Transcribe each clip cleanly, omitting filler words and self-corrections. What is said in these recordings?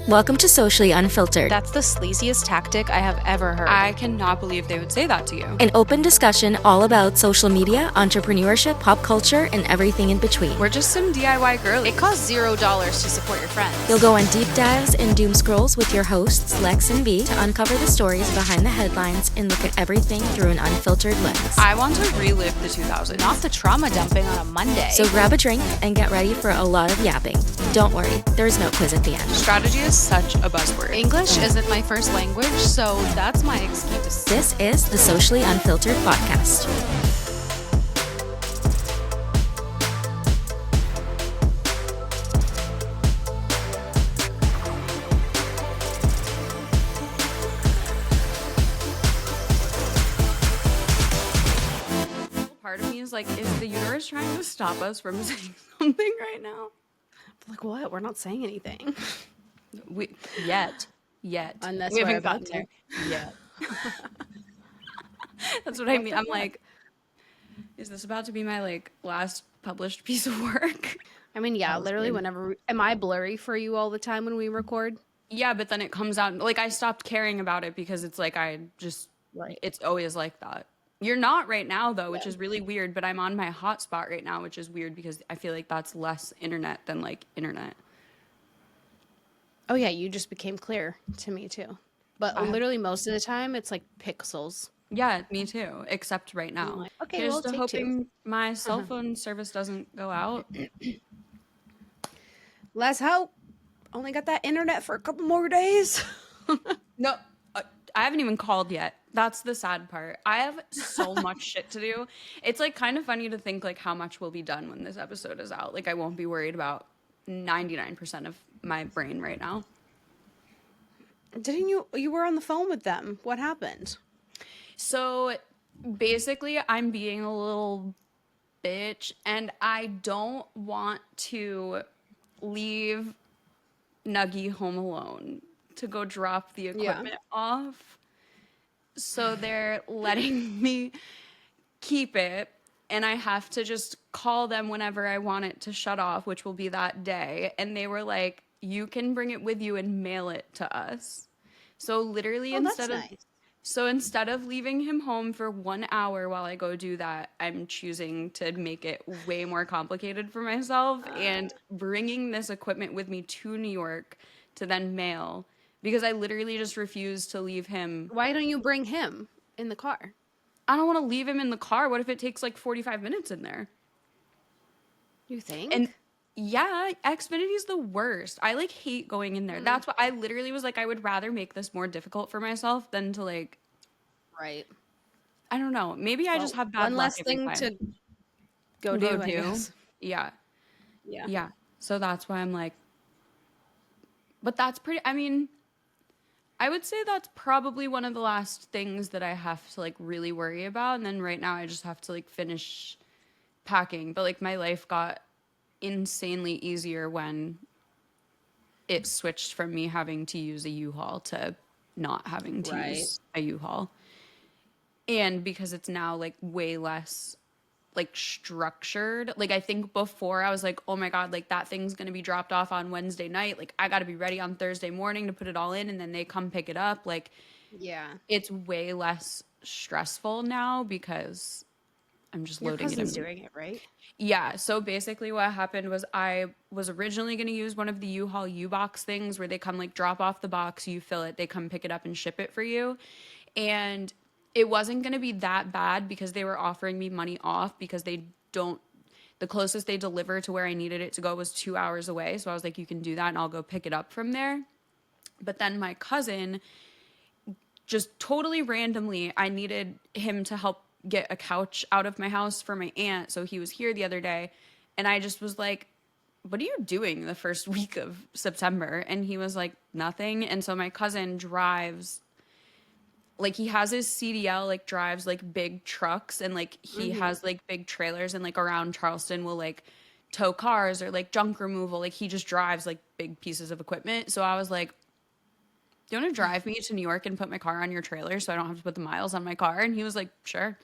Welcome to Socially Unfiltered, That's the sleaziest tactic I have ever heard. I cannot believe they would say that to you. an open discussion all about social media, entrepreneurship, pop culture, and everything in between. We're just some DIY girlies. It costs $0 to support your friends. You'll go on deep dives and doom scrolls with your hosts, Lex and B, to uncover the stories behind the headlines and look at everything through an unfiltered lens. I want to relive the 2000s. Not the trauma dumping on a Monday. So grab a drink and get ready for a lot of yapping. Don't worry, there's no quiz at the end. Strategy is such a buzzword. English isn't my first language, so that's my excuse. This is the Socially Unfiltered Podcast. Part of me is like, is the universe trying to stop us from saying something right now? Like, what? We're not saying anything. Yet. Unless We we're haven't about gotten to. there. That's what I mean. I'm like, is this about to be my like last published piece of work? I mean, yeah, literally whenever... Am I blurry for you all the time when we record? Yeah, but then it comes out, like I stopped caring about it because it's like it's always like that. You're not right now though, which is really weird, but I'm on my hotspot right now, which is weird because I feel like that's less internet than like internet. Oh, yeah, you just became clear to me, too. But literally most of the time, it's like pixels. Yeah, me too, except right now. like, okay, Here's well, to take hoping my cell phone service doesn't go out. Let's hope. Only got that internet for a couple more days. No, I haven't even called yet. That's the sad part. I have so much shit to do. It's like kind of funny to think like how much will be done when this episode is out. Like I won't be worried about 99% of my brain right now. Didn't you were on the phone with them? What happened? So basically I'm being a little bitch and I don't want to leave Nuggy home alone to go drop the equipment off. So they're letting me keep it and I have to just call them whenever I want it to shut off, which will be that day. And they were like, you can bring it with you and mail it to us. So literally instead of leaving him home for 1 hour while I go do that, I'm choosing to make it way more complicated for myself and bringing this equipment with me to New York to then mail because I literally just refuse to leave him. Why don't you bring him in the car? I don't want to leave him in the car. What if it takes like 45 minutes in there? You think? And yeah, Xfinity's the worst. I like hate going in there. That's what I literally was like, I would rather make this more difficult for myself than to like, right. I don't know. Maybe I just have bad one luck less every thing time. to go do. I guess. Yeah. Yeah. Yeah. So that's why I'm like, but that's pretty, I mean, I would say that's probably one of the last things that I have to like really worry about. And then right now I just have to like finish packing. But like my life got insanely easier when it switched from me having to use a U-Haul to not having to use a U-Haul. And because it's now like way less like structured. Like I think before I was like, oh my God, like that thing's going to be dropped off on Wednesday night. Like I got to be ready on Thursday morning to put it all in and then they come pick it up. Like it's way less stressful now because I'm just loading it in. Your cousin's doing it, right? Yeah. So basically what happened was I was originally going to use one of the U-Haul U-Box things where they come like drop off the box, you fill it, they come pick it up and ship it for you. And it wasn't going to be that bad because they were offering me money off because the closest they deliver to where I needed it to go was 2 hours away. So I was like, you can do that and I'll go pick it up from there. But then my cousin, just totally randomly, I needed him to help get a couch out of my house for my aunt. So he was here the other day and I just was like, what are you doing the first week of September? And he was like, nothing. And so my cousin drives, like he has his CDL, like drives like big trucks and like he has like big trailers and like around Charleston will like tow cars or like junk removal. Like he just drives like big pieces of equipment. So I was like, do you want to drive me to New York and put my car on your trailer so I don't have to put the miles on my car? And he was like, sure.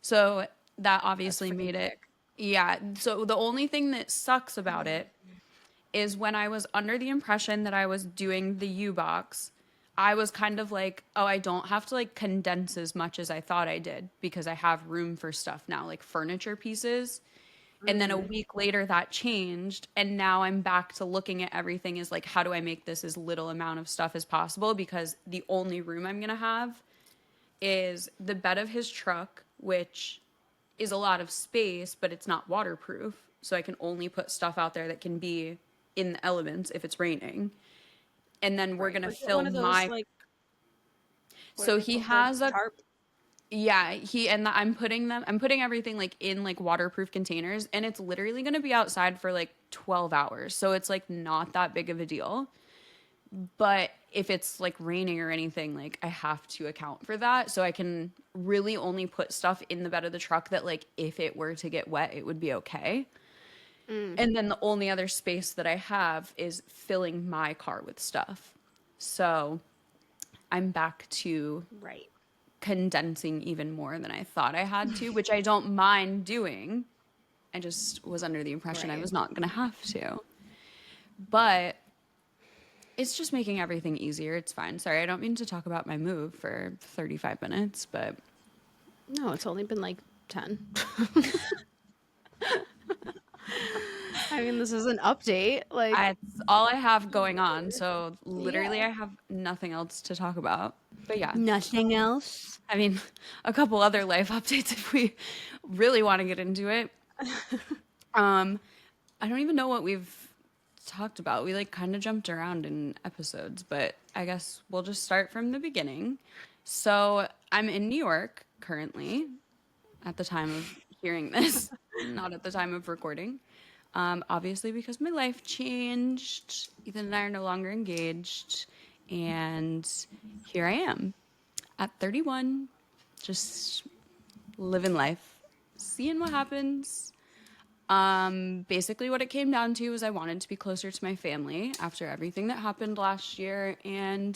So that obviously made it. Yeah. So the only thing that sucks about it is when I was under the impression that I was doing the U-Box, I was kind of like, oh, I don't have to like condense as much as I thought I did because I have room for stuff now, like furniture pieces. And then a week later that changed. And now I'm back to looking at everything as like, how do I make this as little amount of stuff as possible? Because the only room I'm going to have is the bed of his truck, which is a lot of space, but it's not waterproof. So I can only put stuff out there that can be in the elements if it's raining. And then we're going to fill one of those, my... like, So he has a... tarp. Yeah, I'm putting everything like in like waterproof containers, and it's literally going to be outside for like 12 hours. So it's like not that big of a deal. But if it's like raining or anything, like I have to account for that. So I can really only put stuff in the bed of the truck that like if it were to get wet, it would be okay. And then the only other space that I have is filling my car with stuff. So I'm back to Right. condensing even more than I thought I had to, which I don't mind doing. I just was under the impression I was not going to have to. But it's just making everything easier. It's fine. Sorry, I don't mean to talk about my move for 35 minutes, but... No, it's only been like 10. I mean, this is an update. Like, It's all I have going on, so literally I have nothing else to talk about. But yeah. nothing else. I mean, a couple other life updates if we really want to get into it. I don't even know what we've talked about. We like kind of jumped around in episodes, but I guess we'll just start from the beginning. So I'm in New York currently at the time of hearing this, not at the time of recording. Obviously because my life changed. Ethan and I are no longer engaged. And here I am at 31, just living life, seeing what happens. Basically what it came down to was I wanted to be closer to my family after everything that happened last year. And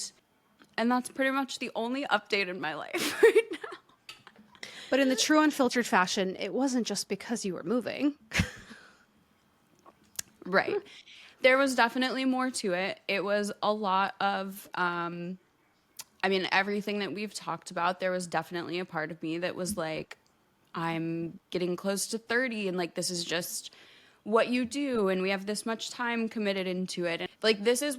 that's pretty much the only update in my life right now. But in the true unfiltered fashion, it wasn't just because you were moving. Right. There was definitely more to it. It was a lot of, everything that we've talked about, there was definitely a part of me that was like, I'm getting close to 30 and like, this is just what you do. And we have this much time committed into it. And like, this is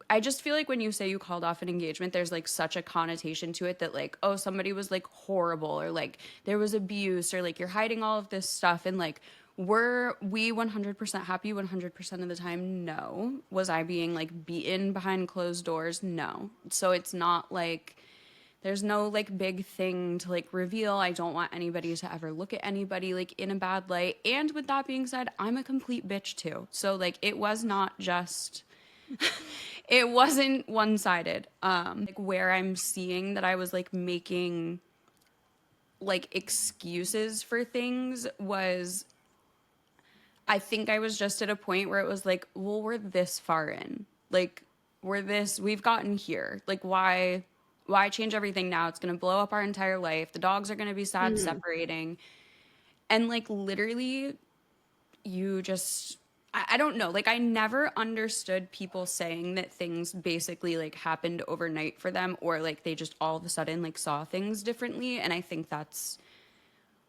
I just feel like when you say you called off an engagement, there's like such a connotation to it that like, oh, somebody was like horrible or like there was abuse or like you're hiding all of this stuff. And like, were we 100% happy 100% of the time? No. Was I being like beaten behind closed doors? No. So it's not like there's no like big thing to like reveal. I don't want anybody to ever look at anybody like in a bad light. And with that being said, I'm a complete bitch too. So like it was not just it wasn't one-sided. Like where I'm seeing that I was like making like excuses for things was I think I was just at a point where it was like, well, we're this far in. Like, we've gotten here. Like, why change everything now? It's going to blow up our entire life. The dogs are going to be sad separating. And, like, literally, you just, I don't know. Like, I never understood people saying that things basically, like, happened overnight for them or, like, they just all of a sudden, like, saw things differently. And I think that's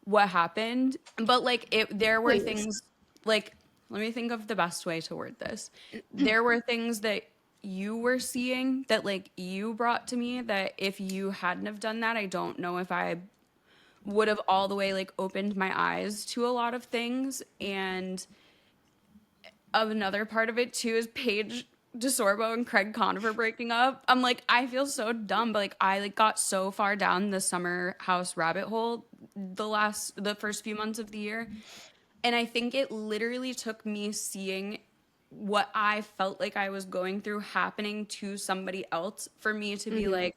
what happened. But, like, there were things... Like, let me think of the best way to word this. There were things that you were seeing that, like, you brought to me that if you hadn't have done that, I don't know if I would have all the way, like, opened my eyes to a lot of things. And another part of it, too, is Paige DeSorbo and Craig Conover breaking up. I'm like, I feel so dumb, but, like, I, like, got so far down the summer house rabbit hole the first few months of the year. And I think it literally took me seeing what I felt like I was going through happening to somebody else for me to be like,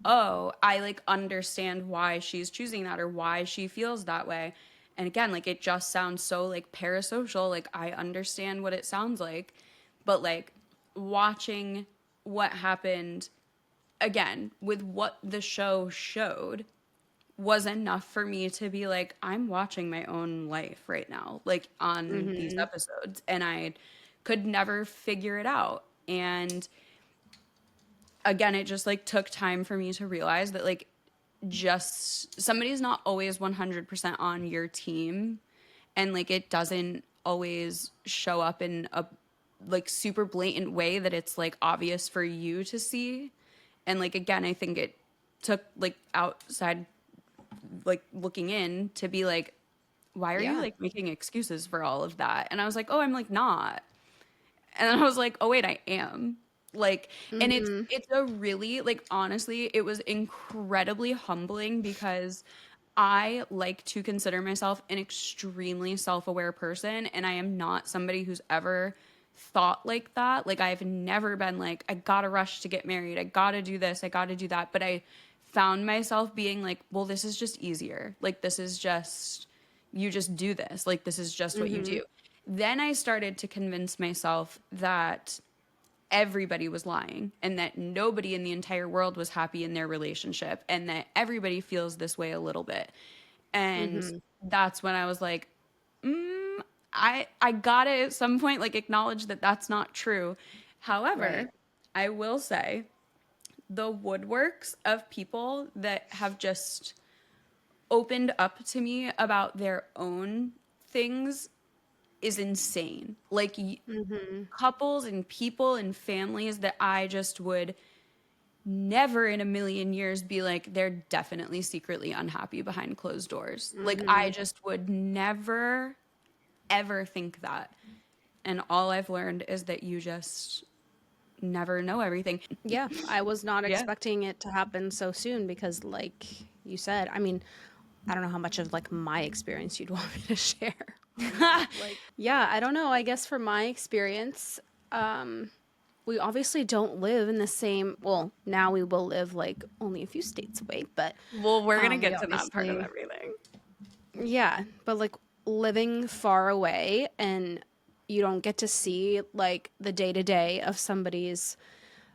oh, I like understand why she's choosing that or why she feels that way. And again, like it just sounds so like parasocial. Like I understand what it sounds like, but like watching what happened again with what the show showed was enough for me to be like, I'm watching my own life right now, like on these episodes. And I could never figure it out. And again, it just like took time for me to realize that like just somebody's not always 100% on your team, and like it doesn't always show up in a like super blatant way that it's like obvious for you to see. And like again, I think it took like outside like looking in to be like, why are you like making excuses for all of that? And I was like, oh, I'm like not. And then I was like, oh wait, I am. Like, and it's a really like honestly, it was incredibly humbling because I like to consider myself an extremely self-aware person, and I am not somebody who's ever thought like that. Like I've never been like, I gotta rush to get married, I gotta do this, I gotta do that. But I found myself being like, well, this is just easier. Like this is just, you just do this. Like this is just what you do. Then I started to convince myself that everybody was lying and that nobody in the entire world was happy in their relationship and that everybody feels this way a little bit. And that's when I was like, I gotta at some point like acknowledge that that's not true. However, I will say the woodworks of people that have just opened up to me about their own things is insane. Like couples and people and families that I just would never in a million years be like, they're definitely secretly unhappy behind closed doors. Like I just would never, ever think that. And all I've learned is that you just never know everything. Yeah, I was not expecting it to happen so soon because like you said, I mean, I don't know how much of like my experience you'd want me to share. Like, yeah, I don't know. I guess for my experience, we obviously don't live in the same, well, now we will live like only a few states away, but Well, we're going to get to that part of everything. yeah, but like living far away and you don't get to see like the day-to-day of somebody's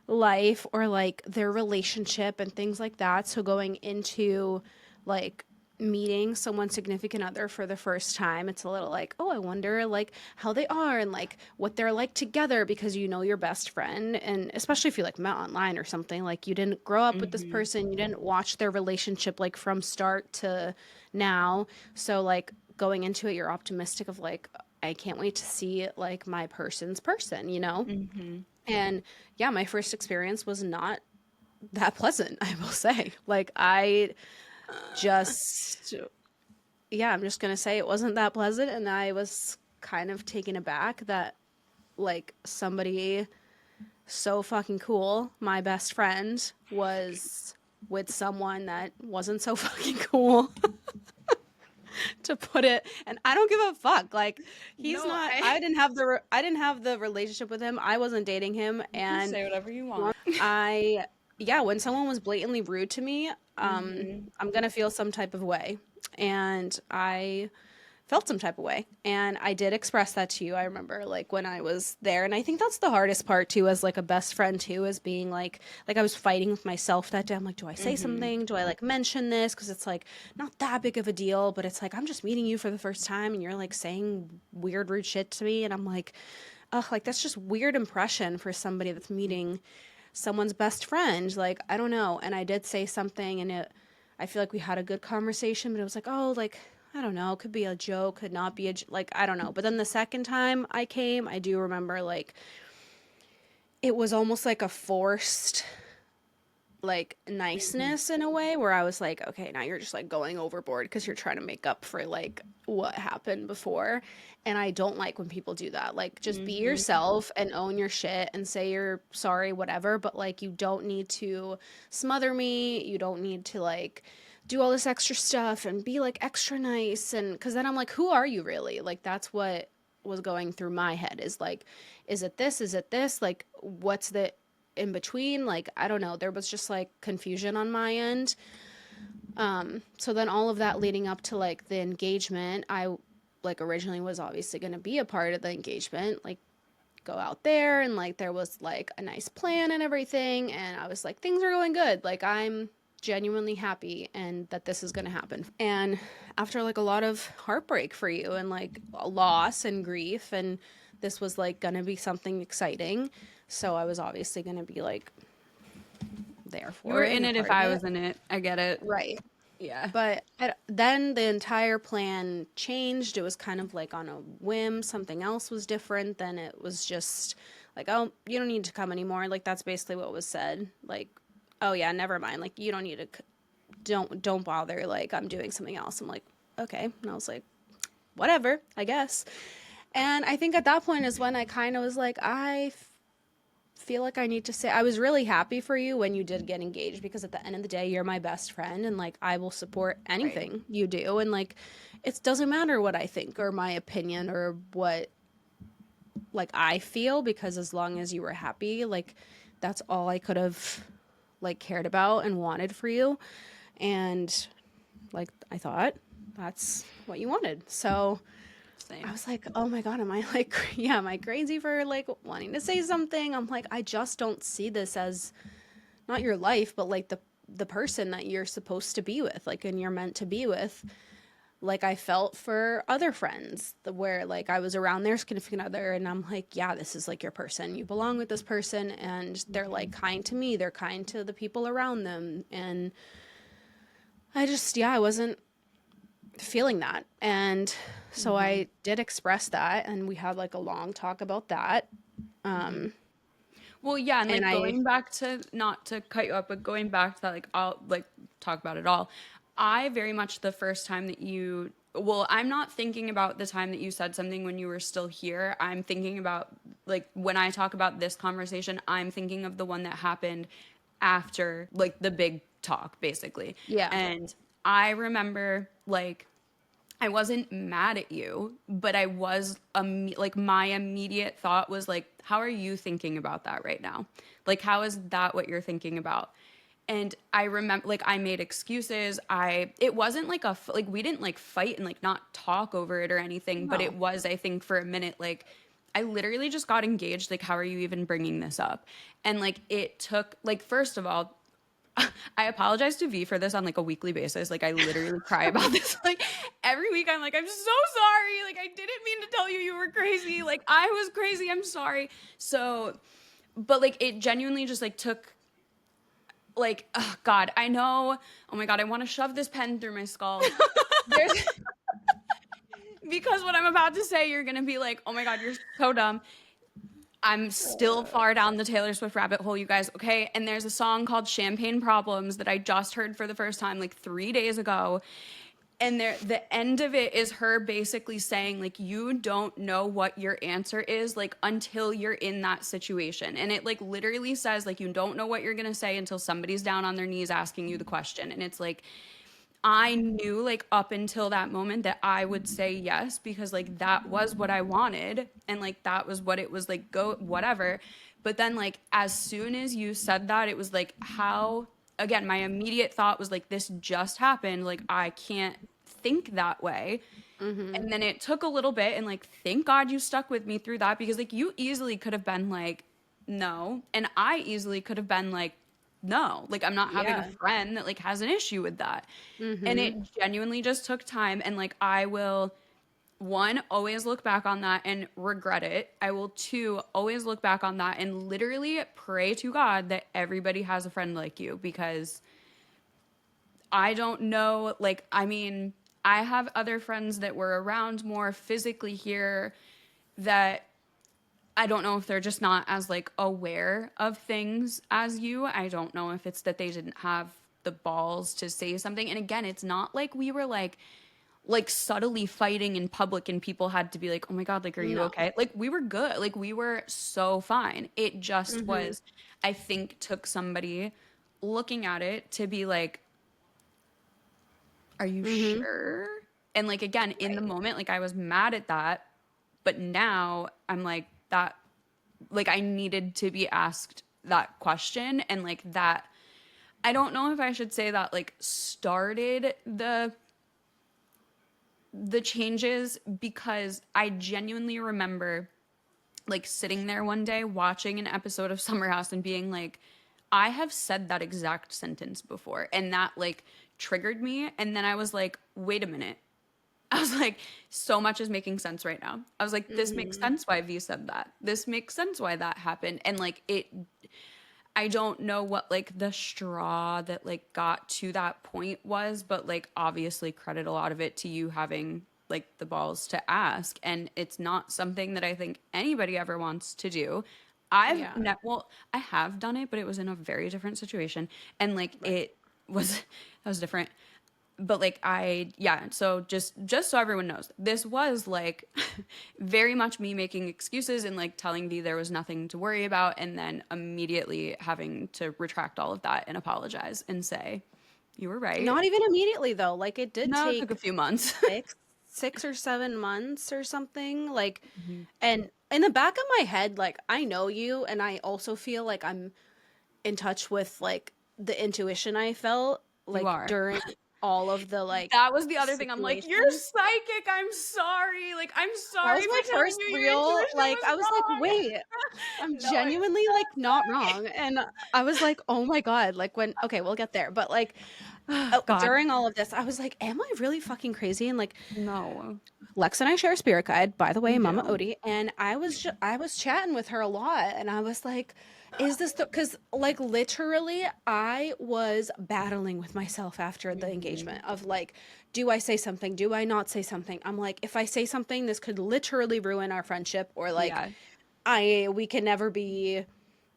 life or like their relationship and things like that. So going into like meeting someone's significant other for the first time, it's a little like, oh, I wonder like how they are and like what they're like together, because you know your best friend, and especially if you like met online or something, like you didn't grow up with this person, you didn't watch their relationship like from start to now. So like going into it, you're optimistic of like, I can't wait to see like my person's person, you know? And yeah, my first experience was not that pleasant, I will say. Like I just, yeah, I'm just gonna say it wasn't that pleasant, and I was kind of taken aback that like somebody so fucking cool, my best friend, was with someone that wasn't so fucking cool. To put it, and I don't give a fuck. Like he's No, not. I didn't have the relationship with him. I wasn't dating him, and say whatever you want. yeah, when someone was blatantly rude to me, I'm gonna feel some type of way, and I felt some type of way, and I did express that to you. I remember like when I was there, and I think that's the hardest part too, as like a best friend too, is being like I was fighting with myself that day. I'm like, do I say something? Do I like mention this? Because it's like not that big of a deal, but it's like I'm just meeting you for the first time, and you're like saying weird, rude shit to me, and I'm like, ugh, like that's just weird impression for somebody that's meeting someone's best friend. Like I don't know, and I did say something, and I feel like we had a good conversation, but it was like, oh, like I don't know, could be a joke, could not be like, I don't know. But then the second time I came, I do remember like it was almost like a forced like niceness in a way, where I was like, okay, now you're just like going overboard because you're trying to make up for like what happened before. And I don't like when people do that. Like just be yourself and own your shit and say you're sorry, whatever. But like you don't need to smother me. You don't need to like do all this extra stuff and be like extra nice. And because then I'm like, who are you really? Like that's what was going through my head, is like, is it this? Is it this? Like what's the in between? Like I don't know, there was just like confusion on my end. So then all of that leading up to like the engagement, I like originally was obviously going to be a part of the engagement, like go out there, and like there was like a nice plan and everything, and I was like, things are going good, like I'm genuinely happy and that this is going to happen. And after like a lot of heartbreak for you and like a loss and grief and this was like gonna be something exciting. So I was obviously gonna be like there for it. You were in and it if part of I was in it. I get it. Right. Yeah. But then the entire plan changed. It was kind of like on a whim. Something else was different. Then it was just like, oh, you don't need to come anymore. Like, that's basically what was said. Like, oh yeah, never mind. Like, you don't need to, don't bother. Like, I'm doing something else. I'm like, okay. And I was like, whatever, I guess. And I think at that point is when I kind of was like, feel like I need to say I was really happy for you when you did get engaged, because at the end of the day, you're my best friend, and like I will support anything you do, and like it doesn't matter what I think or my opinion or what like I feel, because as long as you were happy, like that's all I could have like cared about and wanted for you. And like I thought that's what you wanted. So Same. I was like, oh my God, am I like, yeah, am I crazy for like wanting to say something? I'm like, I just don't see this as not your life, but like the person that you're supposed to be with, like, and you're meant to be with. Like I felt for other friends where like I was around their significant other and I'm like, yeah, this is like your person. You belong with this person, and they're like kind to me. They're kind to the people around them. And I just, yeah, I wasn't feeling that. And so I did express that, and we had like a long talk about that. Well, yeah, and like And going back to, not to cut you up, but going back to that, like I'll like talk about it all. I very much the first time that you, well, I'm not thinking about the time that you said something when you were still here. I'm thinking about like when I talk about this conversation, I'm thinking of the one that happened after like the big talk, basically. Yeah. And I remember like I wasn't mad at you, but I was like my immediate thought was like, how are you thinking about that right now? Like, how is that what you're thinking about? And I remember like I made excuses. It wasn't like like we didn't like fight and like not talk over it or anything, but No. it was, I think, for a minute, like I literally just got engaged. Like, how are you even bringing this up? And like it took, like, first of all, I apologize to V for this on like a weekly basis. Like I literally cry about this. Like every week I'm like, I'm so sorry. Like I didn't mean to tell you you were crazy. Like I was crazy. I'm sorry. So, but like it genuinely just like took like, oh God, I know. Oh my God, I want to shove this pen through my skull. Because what I'm about to say, you're going to be like, oh my God, you're so dumb. I'm still far down the Taylor Swift rabbit hole, you guys, okay? And there's a song called Champagne Problems that I just heard for the first time like 3 days ago. And the end of it is her basically saying, like, you don't know what your answer is, like, until you're in that situation. And it, like, literally says, like, you don't know what you're going to say until somebody's down on their knees asking you the question. And it's like, I knew like up until that moment that I would say yes, because like that was what I wanted, and like that was what it was, like, go whatever. But then like as soon as you said that, it was like, how, again, my immediate thought was like, this just happened, like I can't think that way. And then it took a little bit, and like thank God you stuck with me through that, because like you easily could have been like no, and I easily could have been like no, like I'm not having a friend that like has an issue with that. And it genuinely just took time, and like I will, one, always look back on that and regret it. I will, two, always look back on that and literally pray to God that everybody has a friend like you, because I don't know, like, I mean, I have other friends that were around more physically here that I don't know if they're just not as like aware of things as you. I don't know if it's that they didn't have the balls to say something. And again, it's not like we were like subtly fighting in public and people had to be like, oh my God, like, are you okay? Like we were good. Like we were so fine. It just was, I think, took somebody looking at it to be like, are you sure? And like, again, in the moment, like I was mad at that, but now I'm like, that, like I needed to be asked that question, and like that, I don't know if I should say that like started the changes, because I genuinely remember like sitting there one day watching an episode of Summer House and being like, I have said that exact sentence before, and that like triggered me. And then I was like, wait a minute, I was like, so much is making sense right now. I was like, this makes sense why V said that. This makes sense why that happened. And like I don't know what like the straw that like got to that point was, but like obviously credit a lot of it to you having like the balls to ask. And it's not something that I think anybody ever wants to do. Well, I have done it, but it was in a very different situation. And like it was, that was different. But like so just so everyone knows, this was like very much me making excuses and like telling V there was nothing to worry about, and then immediately having to retract all of that and apologize and say you were right. Not even immediately though. Like it did No, it take took a few months. 6 or 7 months or something. Like, and in the back of my head, like I know you, and I also feel like I'm in touch with like the intuition I felt like during all of the like that was the other thing. I'm like, you're psychic. I'm sorry. Like, I'm sorry. That was my first real like I was wrong. like, wait, I'm genuinely like not wrong. And I was like, oh my God, like when okay, we'll get there. But like during all of this, I was like, am I really fucking crazy? And like no. Lex and I share a spirit guide, by the way, Mama Odie, and I was chatting with her a lot, and I was like, is this because like literally I was battling with myself after the engagement of like, do I say something? Do I not say something? I'm like, if I say something, this could literally ruin our friendship, or like we can never be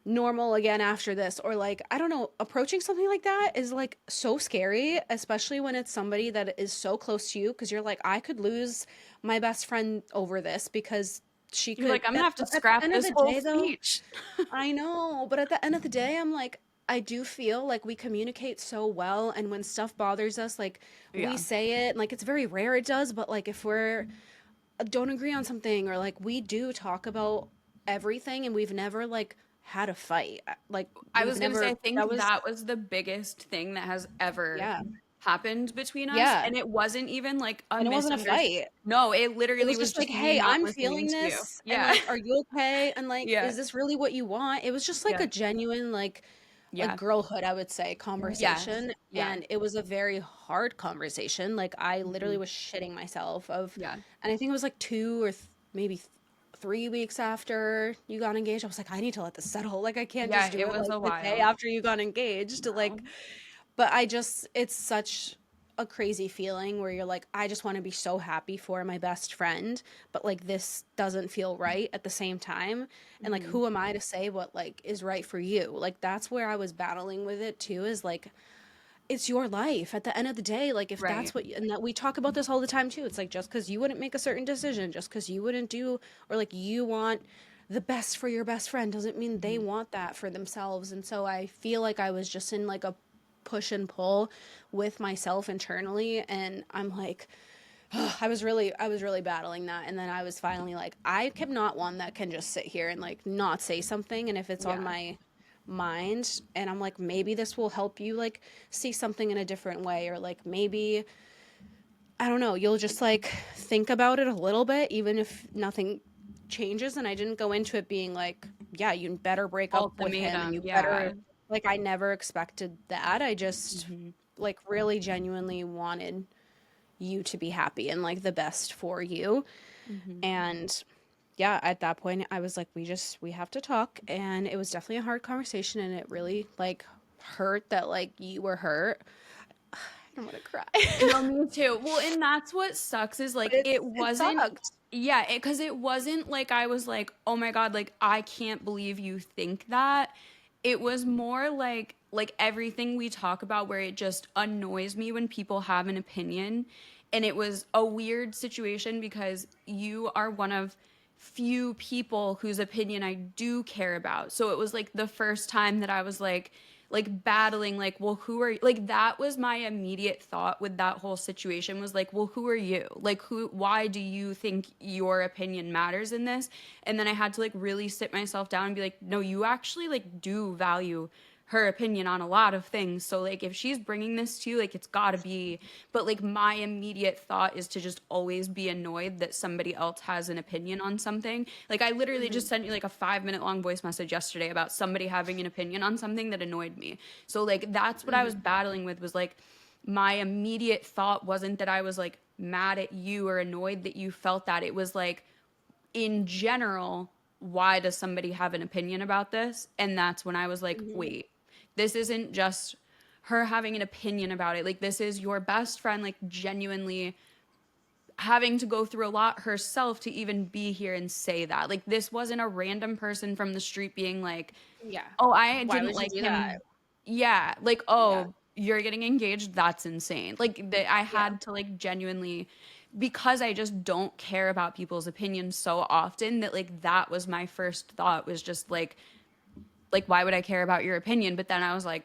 normal again after this, or like I don't know, approaching something like that is like so scary, especially when it's somebody that is so close to you, because you're like, I could lose my best friend over this because she could. You're like, I'm gonna have to scrap this whole speech. I know, but at the end of the day, I'm like, I do feel like we communicate so well, and when stuff bothers us, like we say it, and like it's very rare it does, but like if we're don't agree on something, or like we do talk about everything, and we've never like had a fight. Like I was gonna say, I think that was the biggest thing that has ever happened between us. And it wasn't even like it wasn't a fight. No, it literally was just like, hey, I'm feeling this. Yeah. And like, are you okay? And like, is this really what you want? It was just like a genuine like girlhood, I would say, conversation. And it was a very hard conversation. Like I literally was shitting myself of and I think it was like 2 or maybe 3 weeks after you got engaged, I was like, I need to let this settle. Like I can't just do it was like a while. the day after you got engaged. Like, but it's such a crazy feeling where you're like, I just want to be so happy for my best friend, but like this doesn't feel right at the same time. And like, who am I to say what like is right for you? Like that's where I was battling with it too, is like, it's your life at the end of the day. Like if that's what, and that we talk about this all the time too. It's like, just because you wouldn't make a certain decision, just because you wouldn't do, or like you want the best for your best friend doesn't mean they want that for themselves. And so I feel like I was just in like a push and pull with myself internally. And I'm like, I was really battling that. And then I was finally like, I am not one that can just sit here and like not say something. And if it's on my mind, and I'm like, maybe this will help you like see something in a different way, or like maybe I don't know, you'll just like think about it a little bit, even if nothing changes. And I didn't go into it being like, yeah, you better break up with him, and you better like, I never expected that. I just like really genuinely wanted you to be happy and like the best for you. And yeah, at that point I was like, we have to talk. And it was definitely a hard conversation, and it really like hurt that like you were hurt. I don't want to cry. No, me too. Well, and that's what sucks is like it wasn't because it wasn't like I was like, oh my God, like I can't believe you think that. It was more like everything we talk about where it just annoys me when people have an opinion. And it was a weird situation because you are one of few people whose opinion I do care about. So it was like the first time that I was like battling, like, well, who are you? Like, that was my immediate thought with that whole situation was like, well, who are you? Like, why do you think your opinion matters in this? And then I had to like really sit myself down and be like, no, you actually like do value her opinion on a lot of things. So like if she's bringing this to you, like it's gotta be, but like my immediate thought is to just always be annoyed that somebody else has an opinion on something. Like I literally just sent you like a 5-minute long voice message yesterday about somebody having an opinion on something that annoyed me. So like that's what I was battling with, was like my immediate thought wasn't that I was like mad at you or annoyed that you felt that. It was like, in general, why does somebody have an opinion about this? And that's when I was like, wait, this isn't just her having an opinion about it. Like, this is your best friend, like, genuinely having to go through a lot herself to even be here and say that. Like, this wasn't a random person from the street being like, Yeah. oh, I Why didn't would you like do him. that? Yeah. Like, Yeah. oh, you're getting engaged. That's insane. Like, I Yeah. had to, like, genuinely, because I just don't care about people's opinions so often, that, like, that was my first thought, was just like, why would I care about your opinion? But then I was like,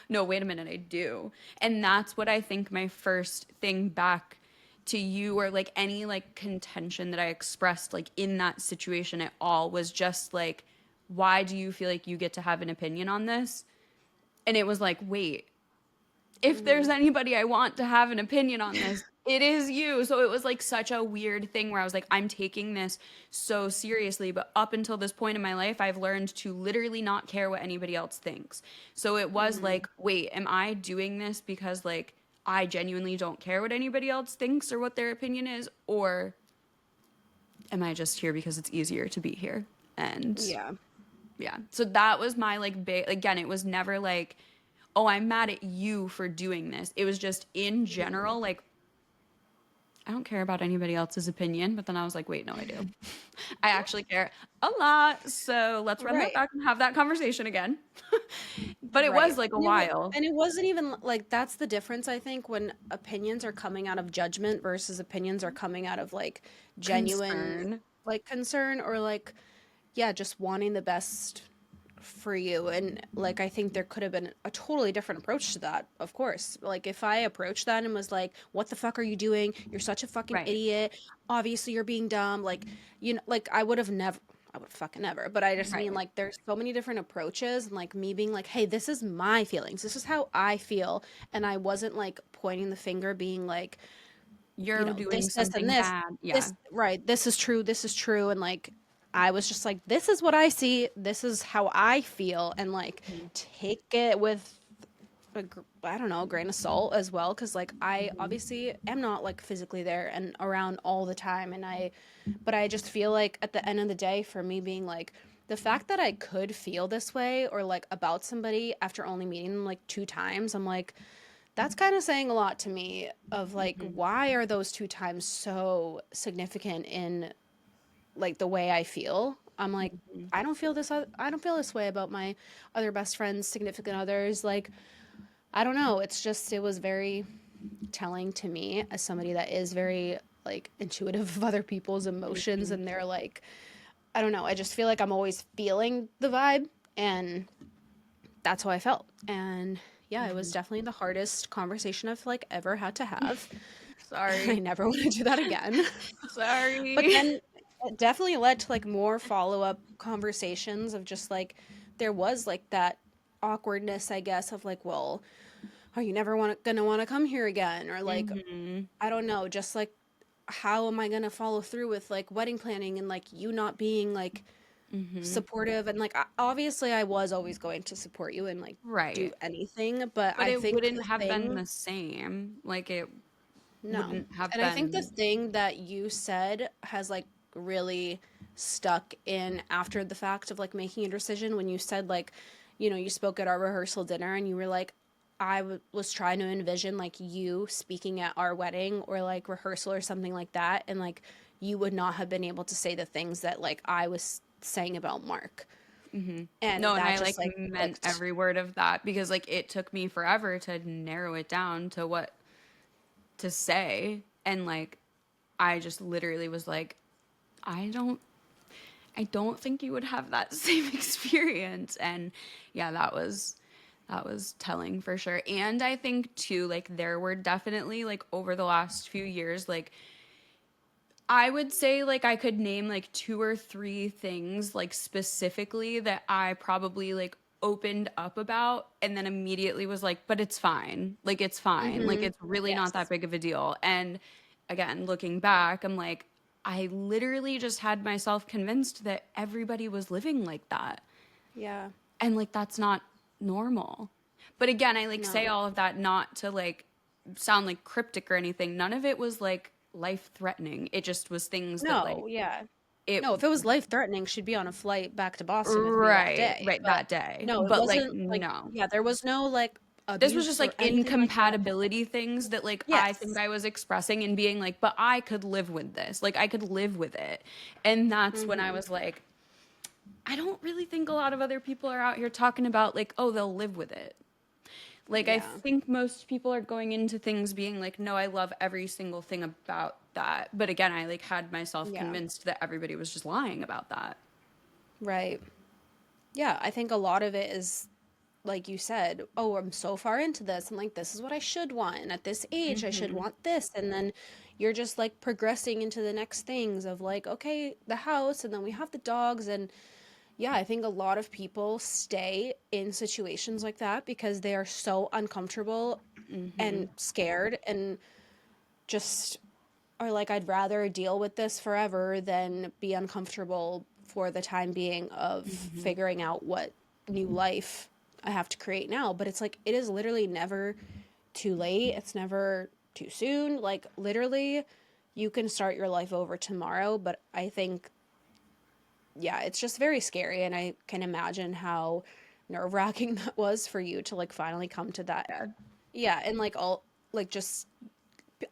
no, wait a minute, I do. And that's what I think my first thing back to you, or like any like contention that I expressed like in that situation at all, was just like, why do you feel like you get to have an opinion on this? And it was like, wait, if there's anybody I want to have an opinion on this, it is you. So it was like such a weird thing where I was like, I'm taking this so seriously. But up until this point in my life, I've learned to literally not care what anybody else thinks. So it was like, wait, am I doing this because like I genuinely don't care what anybody else thinks or what their opinion is? Or am I just here because it's easier to be here? And Yeah. yeah. So that was my like big, again, it was never like, oh, I'm mad at you for doing this. It was just in general, like, I don't care about anybody else's opinion. But then I was like, wait, no, I do. I actually care a lot. So let's run that Right. back and have that conversation again. But it Right. was like a And while. and it wasn't even like, that's the difference, I think, when opinions are coming out of judgment versus opinions are coming out of like genuine Concern. like concern, or like, yeah, just wanting the best for you. And like, I think there could have been a totally different approach to that, of course. Like, if I approached that and was like, what the fuck are you doing? You're such a fucking Right. idiot. Obviously you're being dumb. Like, you know, like I would have never, I would fucking never. But I just mean, Right. like, there's so many different approaches, and like me being like, hey, this is my feelings. This is how I feel. And I wasn't like pointing the finger, being like, you You're know, doing this, and something this, bad. Yeah. this, right, this is true, this is true. And like, I was just like, this is what I see, this is how I feel, and like, take it with I don't know, a grain of salt as well, because like, I obviously am not like physically there and around all the time, and but I just feel like at the end of the day, for me, being like, the fact that I could feel this way or like about somebody after only meeting them like 2 times, I'm like, that's kind of saying a lot to me, of like, why are those 2 times so significant in like the way I feel? I'm like, I don't feel this way about my other best friends, significant others. Like, I don't know. It's just, it was very telling to me, as somebody that is very like intuitive of other people's emotions, and they're like, I don't know. I just feel like I'm always feeling the vibe, and that's how I felt. And yeah, it was definitely the hardest conversation I've like ever had to have. I Sorry. never want to do that again. But Sorry. then it definitely led to like more follow-up conversations of just like, there was like that awkwardness, I guess, of like, well, are you never gonna want to come here again? Or like, I don't know, just like, how am I gonna follow through with like wedding planning, and like you not being like supportive, and like, obviously I was always going to support you and like do Right. anything, but But I it think wouldn't the have been thing, the same. Like, it no. wouldn't have And I think the been. thing that you said has like really stuck in after the fact of like making a decision, when you said like, you know, you spoke at our rehearsal dinner and you were like, was trying to envision like you speaking at our wedding or like rehearsal or something like that, and like you would not have been able to say the things that like I was saying about Mark. And No, and that I just like like meant clicked. every word of that, because like it took me forever to narrow it down to what to say. And like I just literally was like, I don't I don't think you would have that same experience. And yeah, that was telling for sure. And I think too, like there were definitely like over the last few years, like I would say like I could name like 2 or 3 things like specifically that I probably like opened up about, and then immediately was like, but it's fine. Like it's fine. Like it's really not that Yes. big of a deal. And again, looking back, I'm like, I literally just had myself convinced that everybody was living like that. Yeah. And like that's not normal. But again, I like say No. all of that not to like sound like cryptic or anything, none of it was like life threatening. It just was things that like No, yeah. it No, if it was life threatening, she'd be on a flight back to Boston with me that right, day. right But that day. no, it But like wasn't like, no. yeah, there was no like This was just abuse or like anything like that. incompatibility things that like I think Yes. I was expressing and being like, but I could live with this. Like I could live with it. And that's when I Mm-hmm. was like, I don't really think a lot of other people are out here talking about like, oh, they'll live with it. Like I Yeah. think most people are going into things being like, no, I love every single thing about that. But again, I like had myself Yeah. convinced that everybody was just lying about that. Right. Yeah, I think a lot of it is like you said, oh, I'm so far into this and like this is what I should want. And at this age, I should Mm-hmm. want this. And then you're just like progressing into the next things of like, okay, the house, and then we have the dogs. And yeah, I think a lot of people stay in situations like that because they are so uncomfortable Mm-hmm. and scared and just are like, I'd rather deal with this forever than be uncomfortable for the time being of Mm-hmm. figuring out what new life I have to create now. But it's like, it is literally never too late. It's never too soon. Like, literally, you can start your life over tomorrow. But I think, yeah, it's just very scary. And I can imagine how nerve wracking that was for you to like finally come to that. Yeah. Yeah. And like, all like just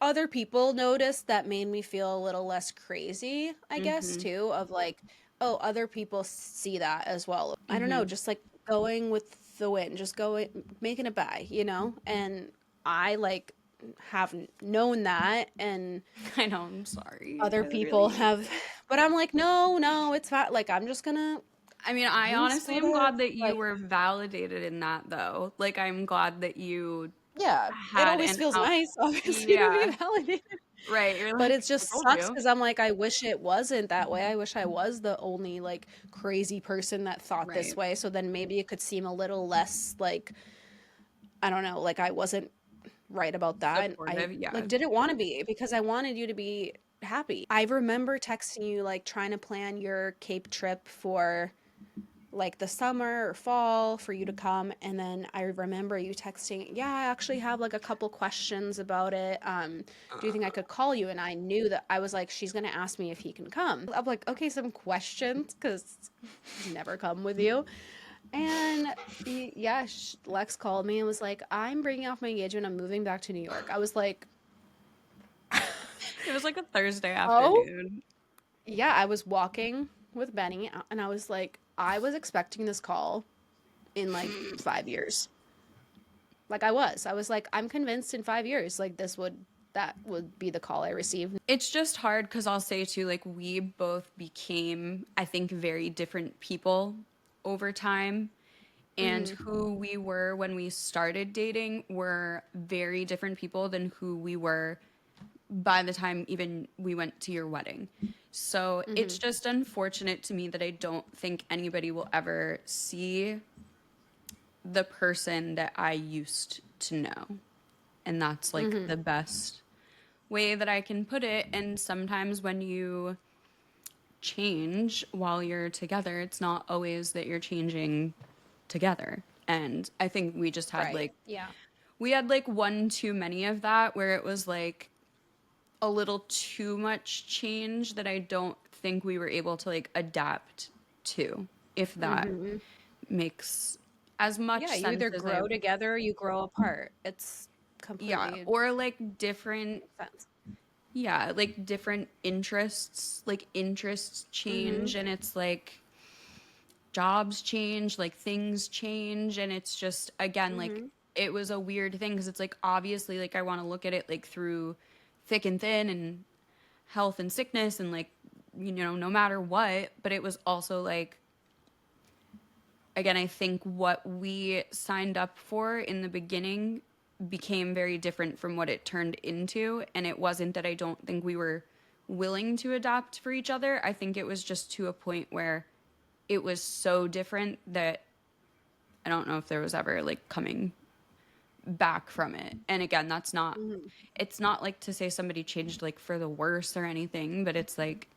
other people noticed that made me feel a little less crazy, I guess, Mm-hmm. too, of like, oh, other people see that as well. I don't know, Mm-hmm. just like going with the wind, just going, making it by, you know? And I like have known that, and I know, I'm sorry. other I people really have, but I'm like, no, no, it's fine. Like, I'm just gonna I mean, I move honestly sort am of glad that you like, were validated in that though. Like I'm glad that you yeah, it had always an feels out. nice, obviously, to be Yeah. validated. Right. You're But like, it I just told sucks you. because I'm like, I wish it wasn't that way. I wish I was the only like crazy person that thought this Right. way. So then maybe it could seem a little less like, I don't know, like I wasn't right about that. And I Supportive. Yeah. like didn't want to be because I wanted you to be happy. I remember texting you like trying to plan your Cape trip for like the summer or fall for you to come, and then I remember you texting, yeah, I actually have like a couple questions about it, do you think I could call you? And I knew that I was like, she's gonna ask me if he can come. I'm like, okay, some questions because he's never come with you. And yeah, Lex called me and was like, I'm breaking off my engagement, I'm moving back to New York. I was like, It was like a Thursday oh, afternoon. yeah. I was walking with Benny and I was like, I was expecting this call in like 5 years. Like I was like, I'm convinced in 5 years, like that would be the call I received. It's just hard because I'll say too, like we both became, I think, very different people over time. And Mm-hmm. who we were when we started dating were very different people than who we were by the time even we went to your wedding. So Mm-hmm. it's just unfortunate to me that I don't think anybody will ever see the person that I used to know. And that's like Mm-hmm. the best way that I can put it. And sometimes when you change while you're together, it's not always that you're changing together. And I think we just had Right. like, Yeah. we had like one too many of that where it was like a little too much change that I don't think we were able to like adapt to, if that Mm-hmm. makes as much Yeah, you sense either as I, grow together, you grow apart. It's yeah, completely or like different, makes sense. yeah, like different interests, like interests Mm-hmm. change, and it's like jobs change, like things change, and it's just, again, like Mm-hmm. it was a weird thing because it's like obviously, like I want to look at it like through thick and thin and health and sickness and like, you know, no matter what, but it was also like, again, I think what we signed up for in the beginning became very different from what it turned into. And it wasn't that I don't think we were willing to adapt for each other. I think it was just to a point where it was so different that I don't know if there was ever like coming back from it. And again, that's not, Mm-hmm. it's not like to say somebody changed like for the worse or anything, but it's like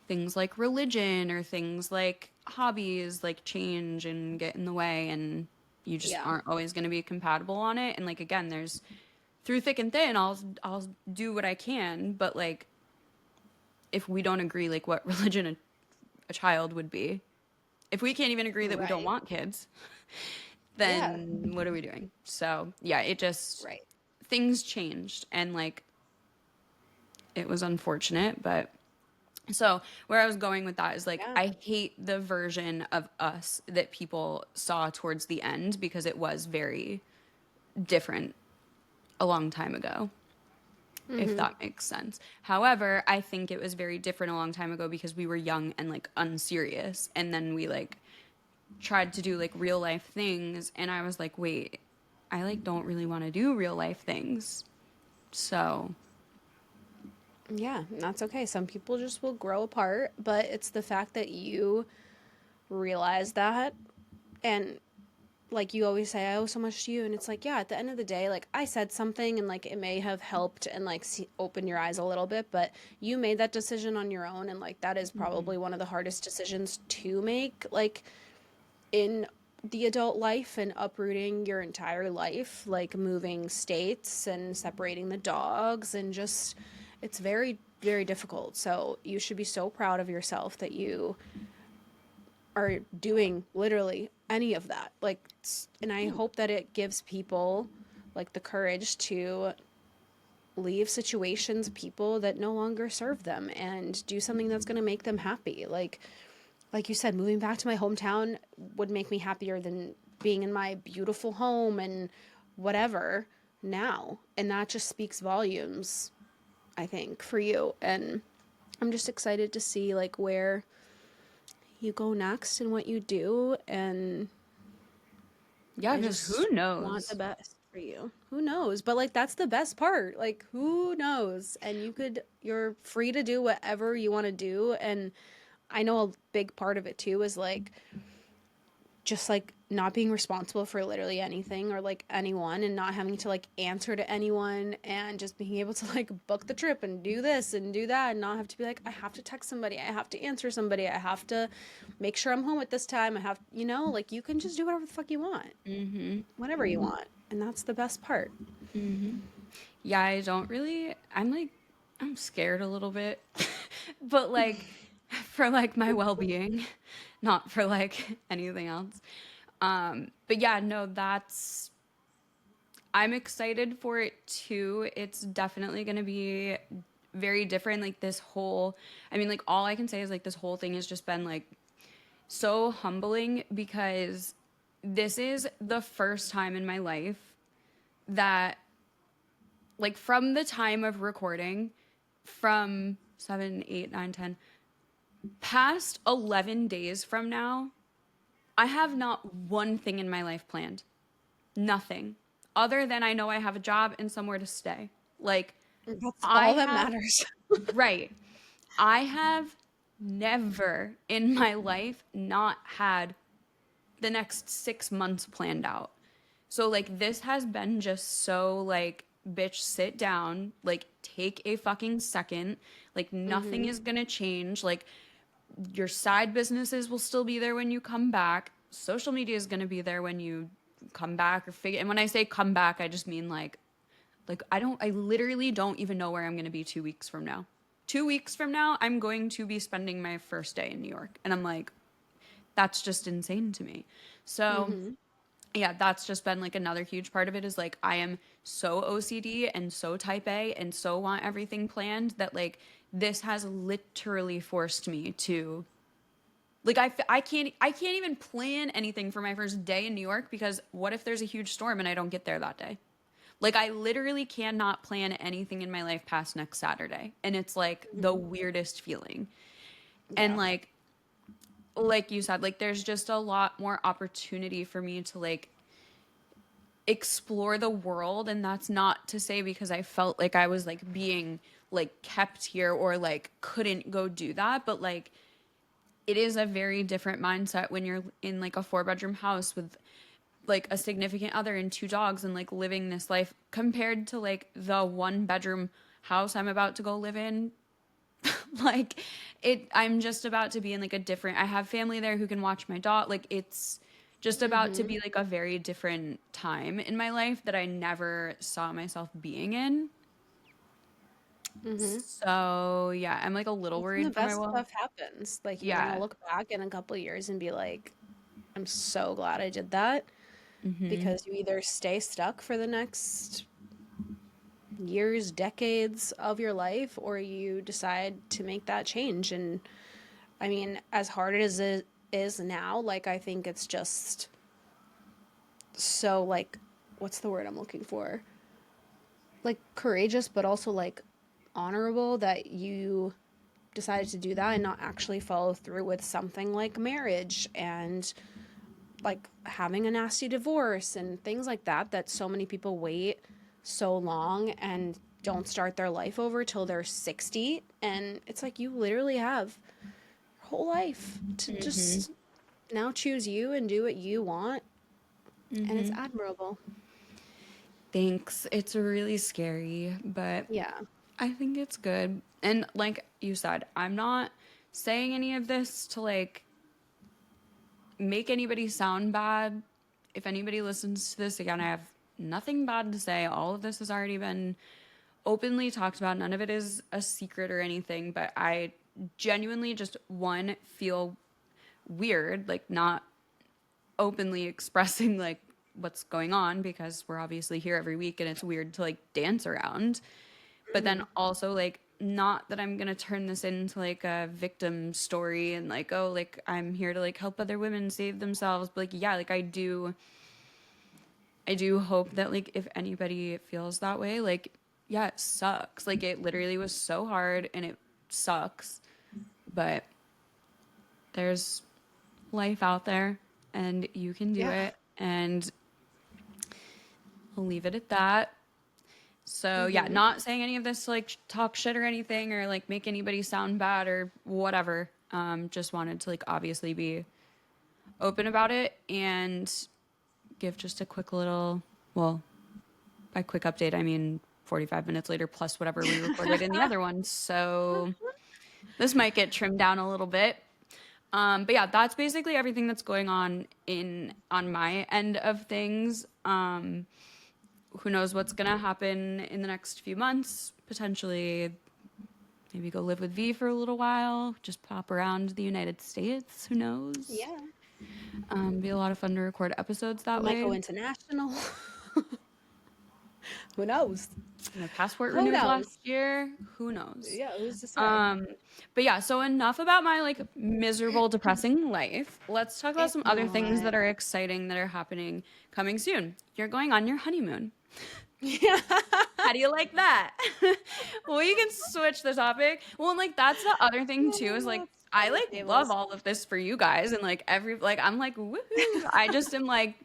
things like religion or things like hobbies like change and get in the way, and you just Yeah. aren't always going to be compatible on it. And like again, there's through thick and thin, I'll do what I can, but like if we don't agree like what religion a child would be, if we can't even agree that we don't Right. want kids, Yeah. then what are we doing? So yeah, it just, Right. things changed, and like it was unfortunate, but so where I was going with that is like Yeah. I hate the version of us that people saw towards the end, because it was very different a long time ago, if Mm-hmm. that makes sense. However, I think it was very different a long time ago because we were young and like unserious, and then we like tried to do like real life things, and I was like, wait, I like don't really want to do real life things. So, Yeah, and that's okay. Some people just will grow apart, but it's the fact that you realize that, and like you always say, I owe so much to you, and it's like, yeah, at the end of the day, like I said something and like it may have helped and like open your eyes a little bit, but you made that decision on your own, and like that is probably one of the hardest decisions to make, like in the adult life, and uprooting your entire life, like moving states and separating the dogs, and just it's very, very difficult. So you should be so proud of yourself that you are doing literally any of that. Like, and I hope that it gives people like the courage to leave situations, people that no longer serve them, and do something that's going to make them happy. Like you said, moving back to my hometown would make me happier than being in my beautiful home and whatever now. And that just speaks volumes, I think, for you. And I'm just excited to see like where you go next and what you do. And yeah, I because who just want the knows? best for you. Who knows? But like that's the best part. Like who knows? And you're free to do whatever you want to do. And I know a big part of it too is like just like not being responsible for literally anything or like anyone, and not having to like answer to anyone, and just being able to like book the trip and do this and do that, and not have to be like, I have to text somebody, I have to answer somebody, I have to make sure I'm home at this time, I have, like you can just do whatever the fuck you want, whenever you want. And that's the best part. Yeah, I don't really, I'm scared a little bit, but like for like my well-being, not for like anything else. But yeah, no, I'm excited for it too. It's definitely going to be very different. Like this whole, I mean, like all I can say is like this whole thing has just been like so humbling, because this is the first time in my life that, like, from the time of recording, from 7, 8, 9, 10, past 11 days from now, I have not one thing in my life planned. Nothing. Other than I know I have a job and somewhere to stay. Like, That's I all that have, matters. right. I have never in my life not had the next 6 months planned out. So like this has been just so like, bitch, sit down, like take a fucking second. Like nothing is gonna change. Like your side businesses will still be there when you come back. Social media is gonna be there when you come back or figure. And when I say come back, I just mean like I literally don't even know where I'm gonna be 2 weeks from now. 2 weeks from now, I'm going to be spending my first day in New York. And I'm like, that's just insane to me. So yeah, that's just been like another huge part of it, is like I am so OCD and so type A and so want everything planned that like this has literally forced me to like I can't even plan anything for my first day in New York, because what if there's a huge storm and I don't get there that day? Like I literally cannot plan anything in my life past next Saturday, and it's like the weirdest feeling. And Yeah. like you said, like there's just a lot more opportunity for me to like explore the world. And that's not to say because I felt like I was like being like kept here or like couldn't go do that, but like it is a very different mindset when you're in like a 4-bedroom house with like a significant other and 2 dogs and like living this life, compared to like the 1-bedroom house I'm about to go live in. I'm just about to be in like a different, I have family there who can watch my dog. Like it's just about to be like a very different time in my life that I never saw myself being in. So yeah, I'm like a little That's when the worried for my best well. stuff happens. Like you're gonna Yeah. look back in a couple of years and be like, I'm so glad I did that, because you either stay stuck for the next years, decades of your life, or you decide to make that change. And I mean, as hard as it is now, like I think it's just so like, what's the word I'm looking for? Like courageous, but also like honorable that you decided to do that and not actually follow through with something like marriage and like having a nasty divorce and things like that, that so many people wait so long and don't start their life over till they're 60. And it's like you literally have your whole life to just now choose you and do what you want. And it's admirable. Thanks. It's really scary, but Yeah. I think it's good. And like you said, I'm not saying any of this to like make anybody sound bad. If anybody listens to this again, I have nothing bad to say. All of this has already been openly talked about. None of it is a secret or anything, but I genuinely just feel weird, like not openly expressing like what's going on, because we're obviously here every week and it's weird to like dance around. But then also like, not that I'm gonna turn this into like a victim story and like, oh, like I'm here to like help other women save themselves, but like yeah, like I do hope that like if anybody feels that way, like yeah, it sucks, like it literally was so hard and it sucks, but there's life out there and you can do it, and I'll leave it at that. So yeah, not saying any of this to like talk shit or anything or like make anybody sound bad or whatever. Just wanted to like obviously be open about it and give just a quick little, well, by quick update, I mean 45 minutes later plus whatever we recorded in the other one. So this might get trimmed down a little bit. But yeah, that's basically everything that's going on on my end of things. Who knows what's gonna happen in the next few months? Potentially, maybe go live with V for a little while. Just pop around the United States. Who knows? Yeah. Be a lot of fun to record episodes that Might way. go international. Who knows? My passport Who renewed knows? last year. Who knows? Yeah, who's to say? But yeah, so enough about my like miserable, depressing life. Let's talk about some other things that are exciting that are happening coming soon. You're going on your honeymoon. Yeah. How do you like that? Well, you can switch the topic. Well, and like that's the other thing too, is like I like love all of this for you guys, and like I'm like woohoo. I just am like,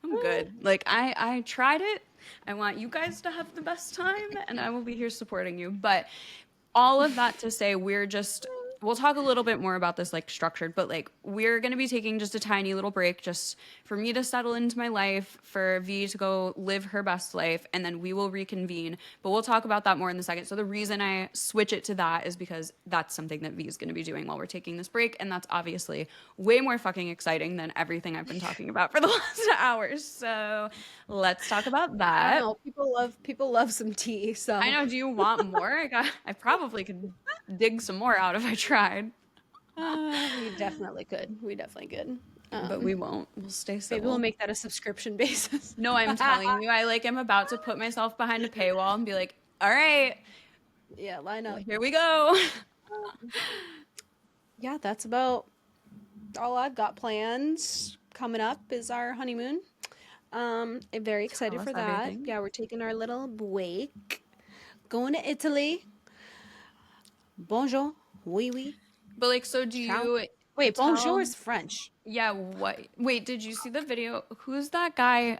I'm good. Like I tried it. I want you guys to have the best time, and I will be here supporting you. But all of that to say, we'll talk a little bit more about this like structured, but like we're going to be taking just a tiny little break just for me to settle into my life, for V to go live her best life, and then we will reconvene. But we'll talk about that more in a second. So the reason I switch it to that is because that's something that V is going to be doing while we're taking this break, and that's obviously way more fucking exciting than everything I've been talking about for the last hours. So let's talk about that. I know people love some tea. So I know. Do you want more? I probably could dig some more out if I tried. we definitely could. But we won't. We'll stay civil. Maybe we'll make that a subscription basis. No, I'm telling you, I like am about to put myself behind a paywall and be like, all right, Yeah, line up. here we go. Yeah, that's about all I've got planned. Coming up is our honeymoon. I'm very excited Tell for us that. everything. Yeah, we're taking our little break. Going to Italy. Bonjour. Oui, oui. But like, so do Ciao. you? Wait, tell- bonjour is French. Yeah. What? Wait, did you see the video? Who's that guy?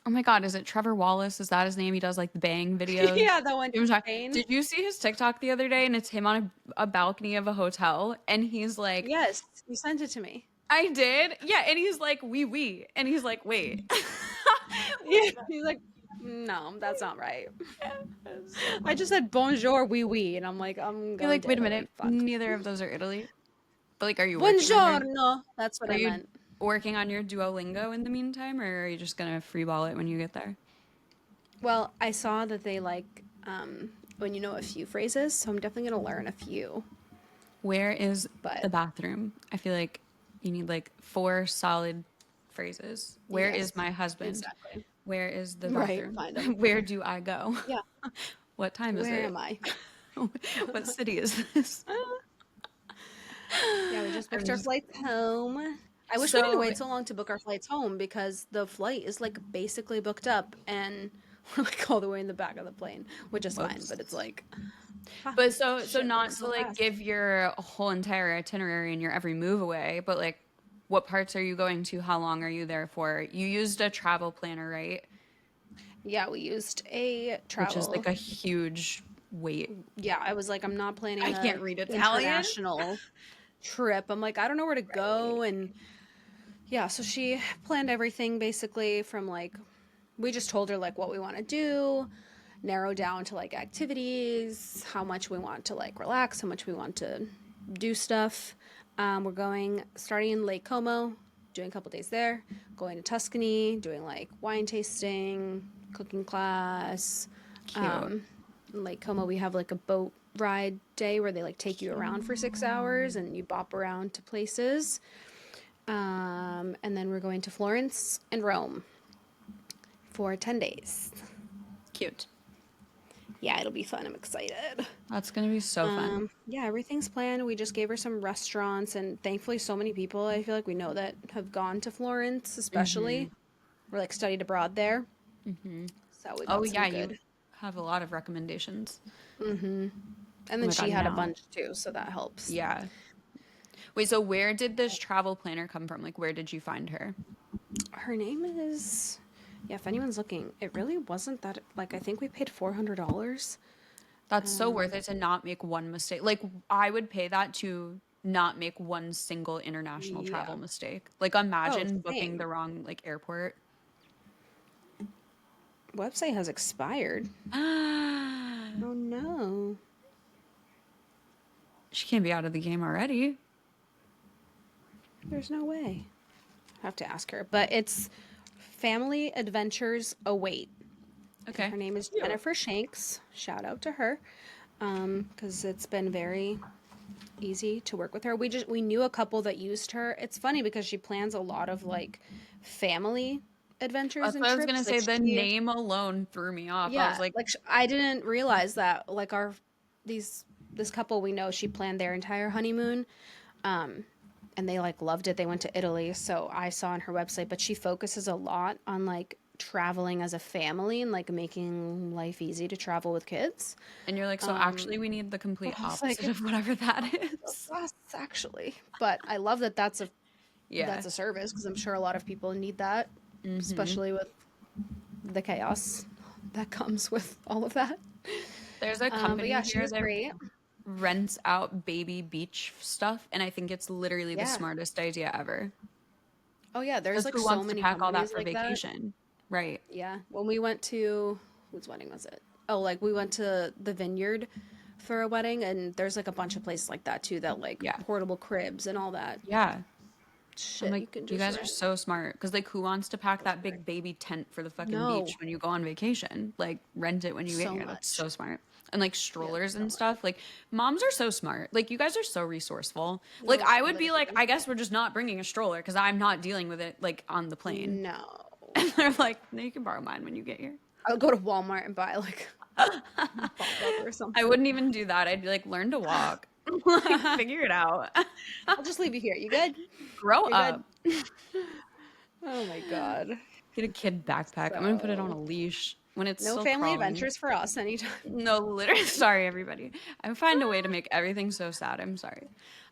Oh my God, is it Trevor Wallace? Is that his name? He does like the bang videos. Yeah, that one. You know what I'm talking- Did you see his TikTok the other day? And it's him on a balcony of a hotel, and he's like, Yes, you sent it to me. I did. Yeah, and he's like, oui, and he's like, wait. Yeah, he's like, no, that's not right. I just said bonjour, oui, oui, and I'm like, I'm You're like, wait a to minute, Fuck. neither of those are Italy. But like, are you working on your- Buongiorno. That's what Are I you meant. working on your Duolingo in the meantime, or are you just gonna freeball it when you get there? Well, I saw that they like when you know a few phrases, so I'm definitely gonna learn a few. Where is But the bathroom? I feel like you need like 4 solid phrases. Where yes, is my husband? exactly. Where is the Right, bathroom? find 'em. Where do I go? Yeah. What time is Where it? am I? What city is this? Yeah, we just I'm booked our just flights home. I wish we didn't so wait so long to book our flights home because the flight is like basically booked up and we're like all the way in the back of the plane, which is fine, whoops. but it's like, But so shit not moves to so like fast. give your whole entire itinerary and your every move away, but like what parts are you going to? How long are you there for? You used a travel planner, right? Yeah, we used a Which is like travel. a huge weight. Yeah, I was like, I'm not planning I a can't read Italian. international trip. I'm like, I don't know where to Right. go. And yeah, so she planned everything basically from like, we just told her like what we want to do, narrow down to like activities, how much we want to like relax, how much we want to do stuff. We're going starting in Lake Como, doing a couple days there, going to Tuscany, doing like wine tasting, cooking class. Cute. In Lake Como, we have like a boat ride day where they like take you around for 6 hours and you bop around to places. And then we're going to Florence and Rome for 10 days. Cute. Yeah, it'll be fun. I'm excited. That's gonna be so fun. Yeah, everything's planned. We just gave her some restaurants, and thankfully, so many people I feel like we know that have gone to Florence, especially. We're like studied abroad there. So we Oh got some yeah, you good. have a lot of recommendations. And Oh then my she god, had a now. bunch too, so that helps. Yeah. Wait, so where did this travel planner come from? Like where did you find her? Her name is. Yeah, if anyone's looking, it really wasn't that. Like, I think we paid $400. That's so worth it to not make one mistake. Like I would pay that to not make one single international Yeah. travel mistake. Like Oh, imagine booking same. the wrong like airport. Website has expired. Oh no. She can't be out of the game already. There's no way. I have to ask her. But it's Family Adventures Await. Okay. Her name is Jennifer Shanks. Shout out to her. Because it's been very easy to work with her. We knew a couple that used her. It's funny because she plans a lot of like family adventures That's and what I was gonna trips. Like say. The name alone threw me off. I was yeah, like, like I didn't realize that. Like this couple we know, she planned their entire honeymoon. And they like loved it. They went to Italy, so I saw on her website, but she focuses a lot on like traveling as a family and like making life easy to travel with kids. and you're like, so actually, we need the complete I was opposite like, of whatever that is. yes, actually, but I love that Yeah. that's a service because I'm sure a lot of people need that, especially with the chaos that comes with all of that. There's a But yeah, company she here was that great. rents out baby beach stuff, and I think it's literally the Yeah. smartest idea ever. Oh yeah, there's Because like who so wants to many pack all that companies for like that. vacation? Right. Yeah, when we went to whose wedding was it? Oh, like we went to the Vineyard for a wedding, and there's like a bunch of places like that too that like Yeah. portable cribs and all that Yeah. I'm shit like, you can you just guys are rent. so smart. Because, like, who wants to pack that big baby tent for the fucking beach No, when you go on vacation? Like, rent it when you get so here. That's much. so smart. And, like, Yeah, strollers so and much. stuff. Like, moms are so smart. Like, you guys are so resourceful. Like, No, I would be like, literally. I guess we're just not bringing a stroller because I'm not dealing with it, like, on the plane. No. And they're like, no, you can borrow mine when you get here. I'll go to Walmart and buy like a pop-up or I something. wouldn't even do that. I'd be like, learn to walk. Like, figure it out. I'll just leave you here. You good? Grow You're good? up. Oh my god. Get a kid backpack. I'm gonna put it on a So, leash when it's no still family crawling. adventures for us anytime. No, literally. Sorry, everybody. I find a way to make everything so sad. I'm sorry.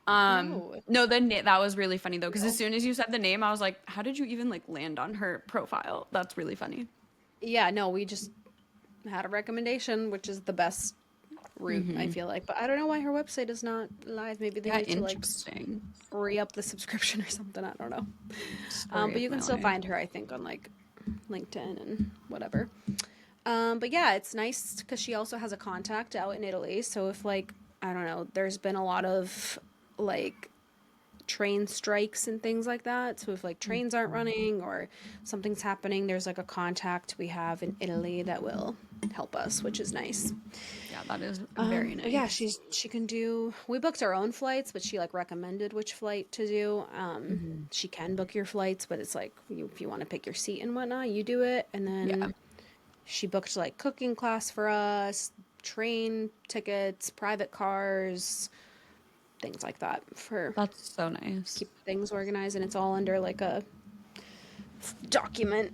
No. No, that was really funny though, because as Real. soon as you said the name, I was like, how did you even like land on her profile? That's really funny. Yeah, no, we just had a recommendation, which is the best route, I feel like. But I don't know why her website is not live. Maybe they Yeah, need to like interesting. re up the subscription or something. I don't know. Story But of you can my still life. find her, I think, on like LinkedIn and whatever. But yeah, it's nice because she also has a contact out in Italy. So if like, I don't know, there's been a lot of like train strikes and things like that. So if like trains aren't running or something's happening, there's like a contact we have in Italy that will help us, which is nice. Yeah, that is very nice. But yeah, she can do. We booked our own flights, but she like recommended which flight to do. She can book your flights, but it's like if you want to pick your seat and whatnot, you do it. And then she booked like cooking class for us, train tickets, private cars, things like that for That's so nice. keep things organized, and it's all under like a document.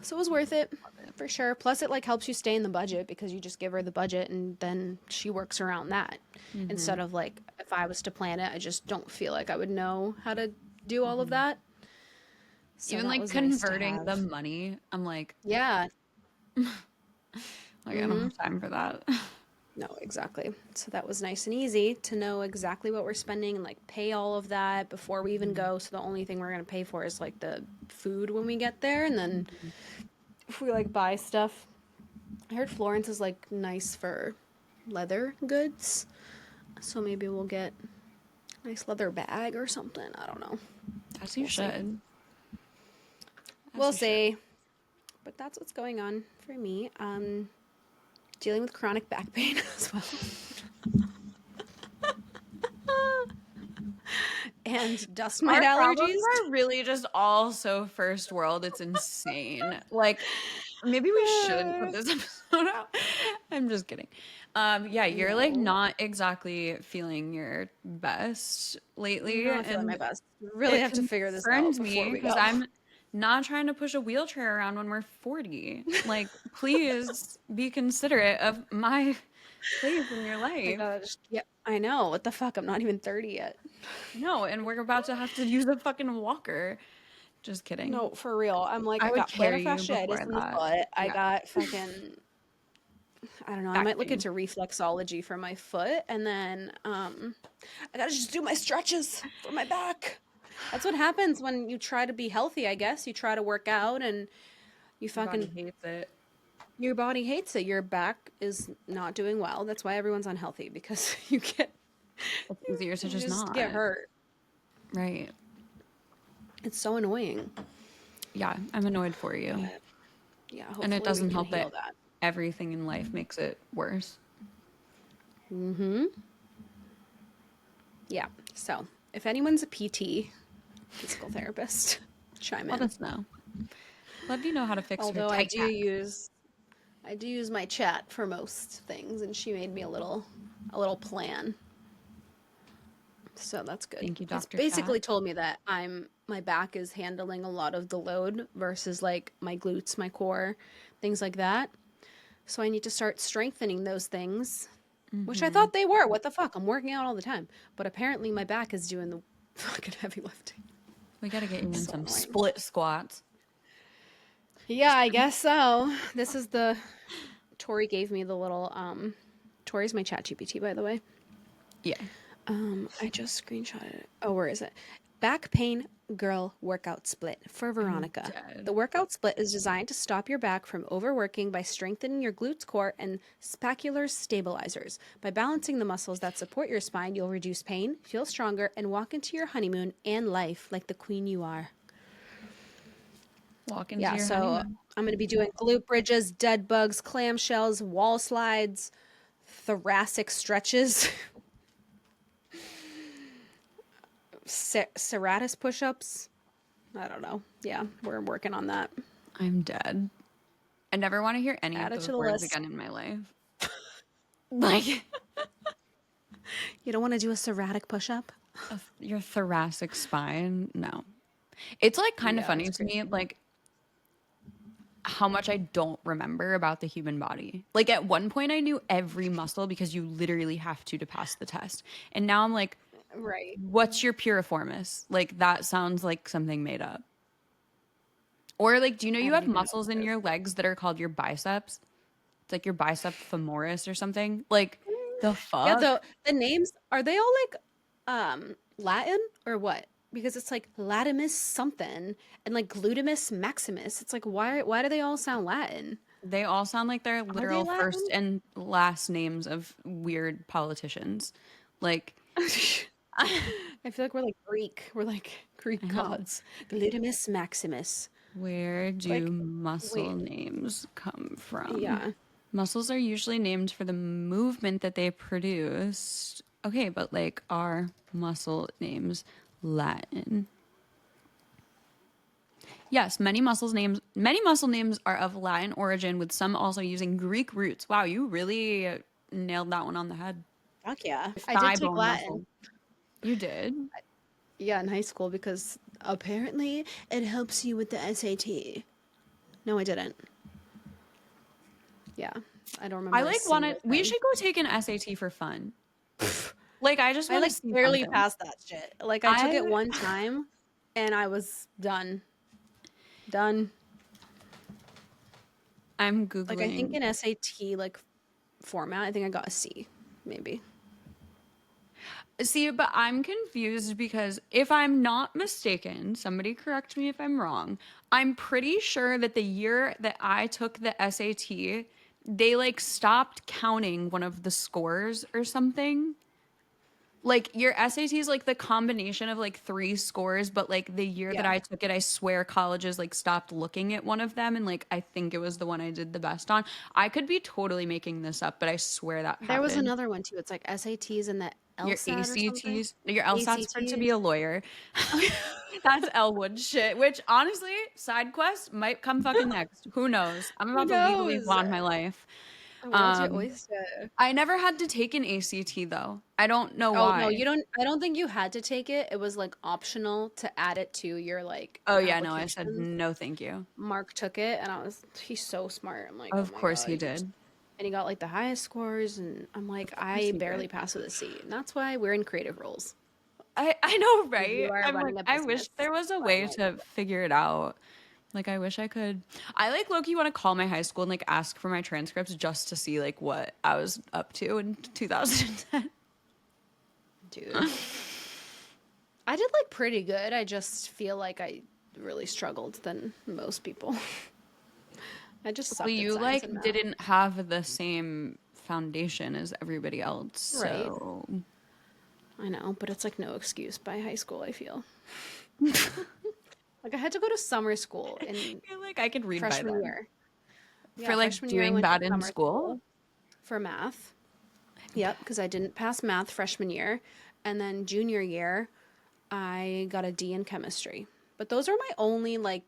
So it was worth it for sure. Plus it like helps you stay in the budget because you just give her the budget and then she works around that. Instead of like if I was to plan it, I just don't feel like I would know how to do all of that. So Even that like was nice to converting the have. money, I'm like, Yeah. I don't have time for that. No, exactly. So that was nice and easy to know exactly what we're spending and like pay all of that before we even go. So the only thing we're going to pay for is like the food when we get there. And then if we like buy stuff, I heard Florence is like nice for leather goods. So maybe we'll get a nice leather bag or something. I don't know. As you should. We'll see. But that's what's going on for me. Dealing with chronic back pain as well. And dust mite Our allergies. problems are really just all so first world. It's insane. Like, maybe we shouldn't put this episode out. I'm just kidding. Yeah, you're like not exactly feeling your best lately. I'm not feeling my best. Really have to figure this out before we go. Because I'm not trying to push a wheelchair around when we're 40. Like, please be considerate of my place in your life. Yeah, I know. What the fuck? I'm not even 30 yet. No, and we're about to have to use a fucking walker. Just kidding. No, for real. I'm like, I would got carry plantar you before fasciitis in the that. foot. I Yeah. got fucking, I don't know. I Back might look pain. into reflexology for my foot, and then I gotta just do my stretches for my back. That's what happens when you try to be healthy. I guess you try to work out, and you fucking hates it. your body hates it. Your back is not doing well. That's why everyone's unhealthy because you get It's easier to just not get hurt. Right. It's so annoying. Yeah, I'm annoyed for you. But, yeah, hopefully And it doesn't we can help heal that everything in life makes it worse. Yeah. So if anyone's a PT, physical therapist, chime Let in. us know. Let me know how to fix Although her I tight do use my chat for most things, and she made me a little plan. So that's good. Thank you, It's Dr. basically Chat. told me that my back is handling a lot of the load versus like my glutes, my core, things like that. So I need to start strengthening those things, which I thought they were. What the fuck? I'm working out all the time. But apparently my back is doing the fucking heavy lifting. We gotta get you in So some annoying. split squats. Yeah, I guess so. This is Tori gave me the little, Tori's my chat GPT, by the way. Yeah. I just screenshotted it. Oh, where is it? Back pain girl workout split for Veronica. dead. The workout split is designed to stop your back from overworking by strengthening your glutes, core, and scapular stabilizers. By balancing the muscles that support your spine, you'll reduce pain, feel stronger, and walk into your honeymoon and life like the queen you are. Walk into Yeah, your so honeymoon. I'm going to be doing glute bridges, dead bugs, clamshells, wall slides, thoracic stretches, serratus push-ups. I don't know. Yeah, we're working on that. I'm dead. I never want to hear any Add of it those to the words list. again in my life. Like You don't want to do a serratic push-up? your thoracic spine. No. It's like kind of Yeah, funny it's to me, like how much I don't remember about the human body. Like at one point I knew every muscle because you literally have to pass the test. And now I'm like, Right. what's your piriformis? Like that sounds like something made up. Or like, do you know you have don't even know muscles what in it your legs that are called your biceps? It's like your bicep femoris or something. Like the fuck? Yeah, the names, are they all like Latin or what? Because it's like latimus something and like glutimus maximus. It's like why do they all sound Latin? They all sound like they're literal Latin? first and last names of weird politicians. Like I feel like we're like Greek. We're like Greek I know. gods. Glutamus maximus. Where do Like, muscle wait, names come from? yeah. Muscles are usually named for the movement that they produce. Okay, but like, are muscle names Latin? Yes, many muscle names are of Latin origin, with some also using Greek roots. Wow, you really nailed that one on the head. Fuck yeah. I did Thigh take bone Latin. muscle. You did? Yeah, in high school because apparently it helps you with the SAT. No, I didn't. Yeah, I don't I remember a like want to. single We thing. should go take an SAT for fun. Like, I just I want to like see barely something. passed that shit. Like I took it I one time and I was done. Done. I'm Like I think googling. in SAT like format, I think I got a C, maybe. See, but I'm confused because if I'm not mistaken, somebody correct me if I'm wrong. I'm pretty sure that the year that I took the SAT, they like stopped counting one of the scores or something. Like your SAT is like the combination of like three scores, but like the year that Yeah. I took it, I swear colleges like stopped looking at one of them, and like I think it was the one I did the best on. I could be totally making this up, but I swear that There was happened. another one too. It's like SATs and the Your LSAT or something. ACTs, your LSAT's for to be a ACTs. lawyer. That's Elwood shit, which honestly, side quest might come fucking next. Who knows? I'm Who about to legally knows? blonde my life. The world's your Um, oyster. I never had to take an ACT though. I don't know Oh no, why. you don't. I don't think you had to take it. It was like optional to add it to your like Oh yeah, no, I said applications. no, thank you. Mark took it, and he's so smart. I'm like, oh Of my course god, he did. and he got like the highest scores, and I'm like, Of course I he barely did. passed with a C, and that's why we're in creative roles. I know, You right? are I'm like, running a I wish business, there was a but I'm way like, to figure it out. Like, I wish I could. I like low-key want to call my high school and like ask for my transcripts just to see like what I was up to in 2010. dude, I did like pretty good. I just feel like I really struggled than most people. I just Well, sucked at you science and like math. didn't have the same foundation as everybody else, Right. so I know, but it's like no excuse by high school, I feel. Like I had to go to summer school in you're like I could read by freshman then. year. For Yeah, like freshman year I doing went to bad in summer school. school for math. Yep, because I didn't pass math freshman year. And then junior year, I got a D in chemistry. But those are my only, like,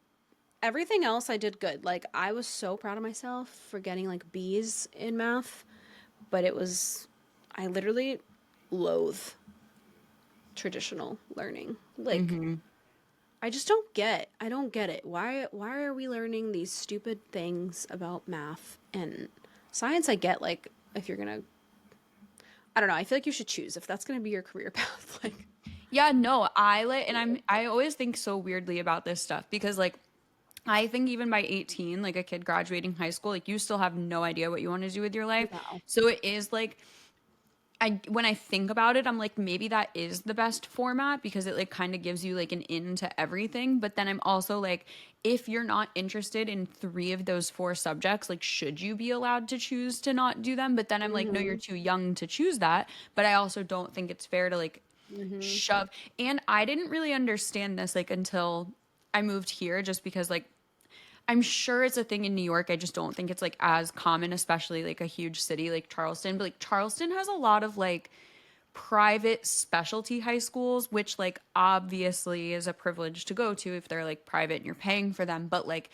everything else I did good. Like, I was so proud of myself for getting, like, B's in math. But I literally loathe traditional learning. Like, I don't get it. Why are we learning these stupid things about math and science? I get, like, if you're gonna, I don't know, I feel like you should choose if that's gonna be your career path. Like, Yeah, no, I always think so weirdly about this stuff because like I think even by 18, like a kid graduating high school, like you still have no idea what you want to do with your life. no. So it is like when I think about it, I'm like maybe that is the best format because it like kind of gives you like an in to everything. But then I'm also like, if you're not interested in three of those four subjects, like should you be allowed to choose to not do them? But then I'm like, no, you're too young to choose that. But I also don't think it's fair to like shove. And I didn't really understand this like until I moved here, just because like I'm sure it's a thing in New York. I just don't think it's like as common, especially like a huge city like Charleston. But like Charleston has a lot of like private specialty high schools, which like obviously is a privilege to go to if they're like private and you're paying for them. But like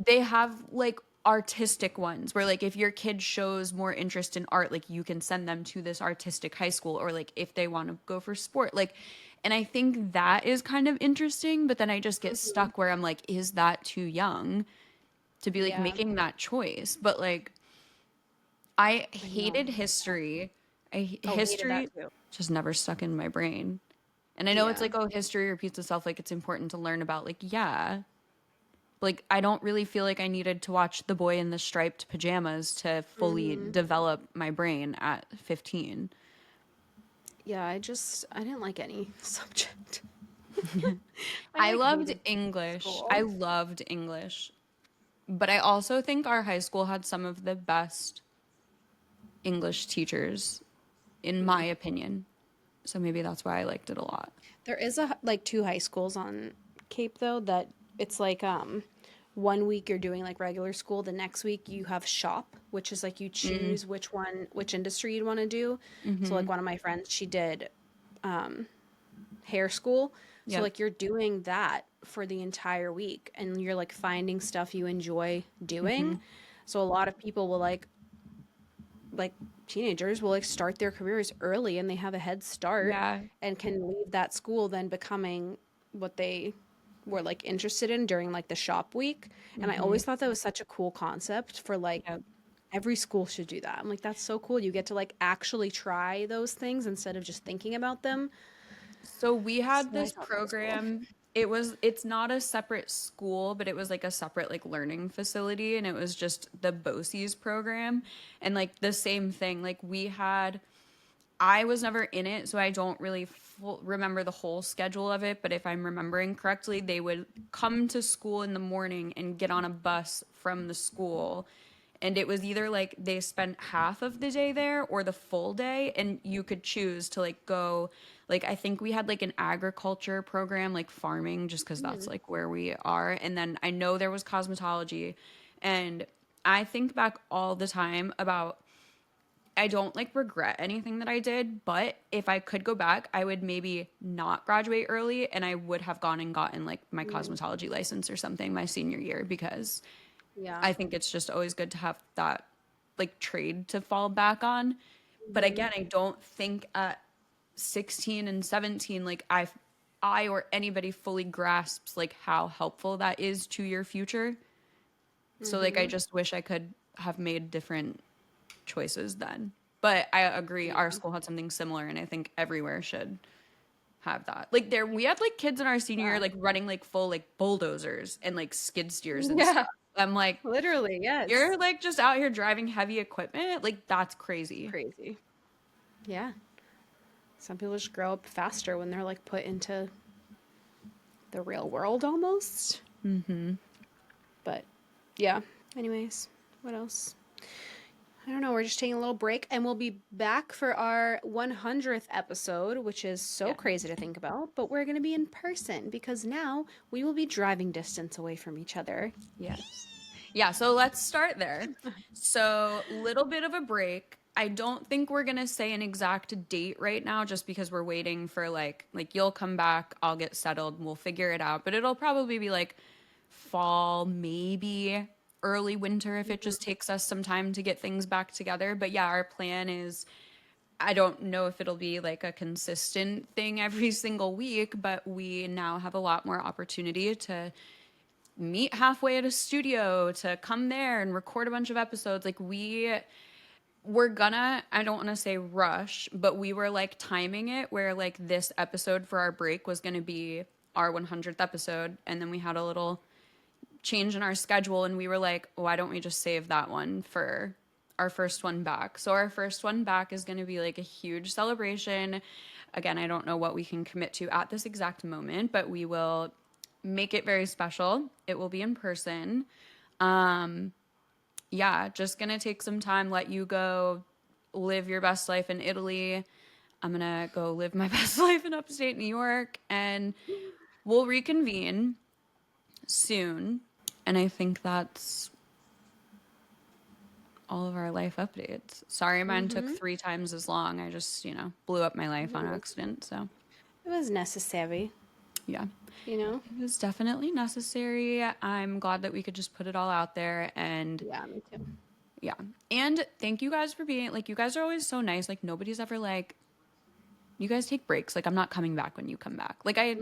they have like artistic ones where like if your kid shows more interest in art, like you can send them to this artistic high school, or like if they want to go for sport, like, and I think that is kind of interesting, but then I just get stuck where I'm like, is that too young to be like Yeah, making that choice? But like I I know. hated history. Oh, hated that History too. just never stuck in my brain. And I know it's Yeah. like, oh, history repeats itself, like it's important to learn about, like, yeah, like I don't really feel like I needed to watch The Boy in the Striped Pajamas to fully develop my brain at 15. Yeah, I didn't like any subject. I I like loved hated English. I school. loved English. But I also think our high school had some of the best English teachers, in my opinion. So maybe that's why I liked it a lot. There is like 2 high schools on Cape though that it's like 1 week you're doing like regular school, the next week you have shop, which is like you choose which industry you'd want to do. So like one of my friends, she did hair school. So Yep. like you're doing that for the entire week and you're like finding stuff you enjoy doing. So a lot of people will like teenagers will like start their careers early and they have a head start and can leave that school then becoming what they were like interested in during like the shop week. And I always thought that was such a cool concept for like every school should do that. I'm like, that's so cool. You get to like actually try those things instead of just thinking about them. So we had So I this thought that was cool. program. It's not a separate school, but it was like a separate like learning facility, and it was just the BOCES program. And like the same thing, like I was never in it, so I don't really remember the whole schedule of it, but if I'm remembering correctly, they would come to school in the morning and get on a bus from the school. And it was either like they spent half of the day there or the full day, and you could choose to like go, like I think we had like an agriculture program, like farming, just because that's like where we are. And then I know there was cosmetology, and I think back all the time about, I don't like regret anything that I did, but if I could go back, I would maybe not graduate early, and I would have gone and gotten like my cosmetology license or something my senior year, because I think it's just always good to have that like trade to fall back on. But again, I don't think at 16 and 17, like I or anybody fully grasps like how helpful that is to your future. So like I just wish I could have made different choices then. But I agree, our school had something similar, and I think everywhere should have that. Like we had like kids in our senior year like running like full like bulldozers and like skid steers and stuff. I'm like, literally, yes. You're like just out here driving heavy equipment? Like that's crazy. Crazy. Yeah. Some people just grow up faster when they're like put into the real world almost. But yeah. Anyways, what else? I don't know. We're just taking a little break, and we'll be back for our 100th episode, which is so crazy to think about. But we're going to be in person because now we will be driving distance away from each other. Yes. Yeah, so let's start there. So, little bit of a break. I don't think we're going to say an exact date right now, just because we're waiting for like you'll come back, I'll get settled, and we'll figure it out. But it'll probably be like fall, maybe early winter if it just takes us some time to get things back together. But yeah, our plan is, I don't know if it'll be like a consistent thing every single week, but we now have a lot more opportunity to meet halfway at a studio, to come there and record a bunch of episodes. Like we're gonna, I don't want to say rush, but we were like timing it where like this episode for our break was going to be our 100th episode. And then we had a little change in our schedule, and we were like, why don't we just save that one for our first one back? So our first one back is going to be like a huge celebration. Again, I don't know what we can commit to at this exact moment, but we will make it very special. It will be in person. Yeah, just going to take some time, let you go live your best life in Italy. I'm going to go live my best life in upstate New York, and we'll reconvene soon. And I think that's all of our life updates. Sorry, mine took 3 times as long. I just, blew up my life on accident. So it was necessary. Yeah. It was definitely necessary. I'm glad that we could just put it all out there. And yeah, me too. Yeah. And thank you guys for being, like, you guys are always so nice. Like, nobody's ever like, you guys take breaks. Like, I'm not coming back when you come back. Like, I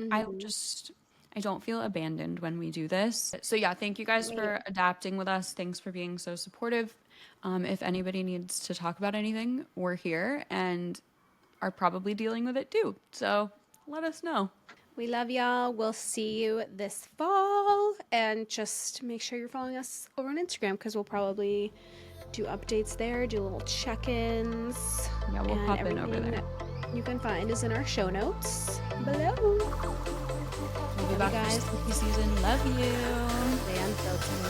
don't feel abandoned when we do this. So yeah, thank you guys for adapting with us. Thanks for being so supportive. If anybody needs to talk about anything, we're here and are probably dealing with it too. So let us know. We love y'all. We'll see you this fall. And just make sure you're following us over on Instagram, because we'll probably do updates there, do little check-ins. Yeah, we'll pop in over there. You can find us in our show notes below. We'll be back for spooky season. Love you. Stay unfiltered.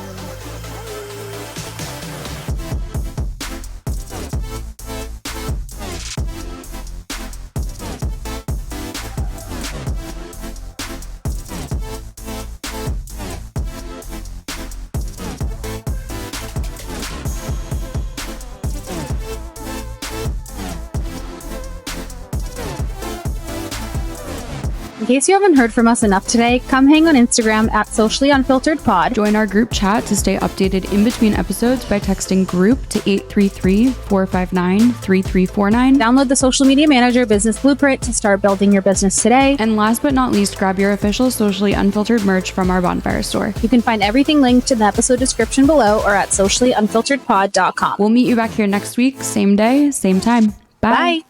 Bye. case you haven't heard from us enough today, come hang on Instagram at Socially Unfiltered Pod. Join our group chat to stay updated in between episodes by texting group to 833-459-3349. Download the Social Media Manager Business Blueprint to start building your business today. And last but not least, grab your official Socially Unfiltered merch from our Bonfire store. You can find everything linked in the episode description below or at sociallyunfilteredpod.com. We'll meet you back here next week, same day, same time. Bye. Bye.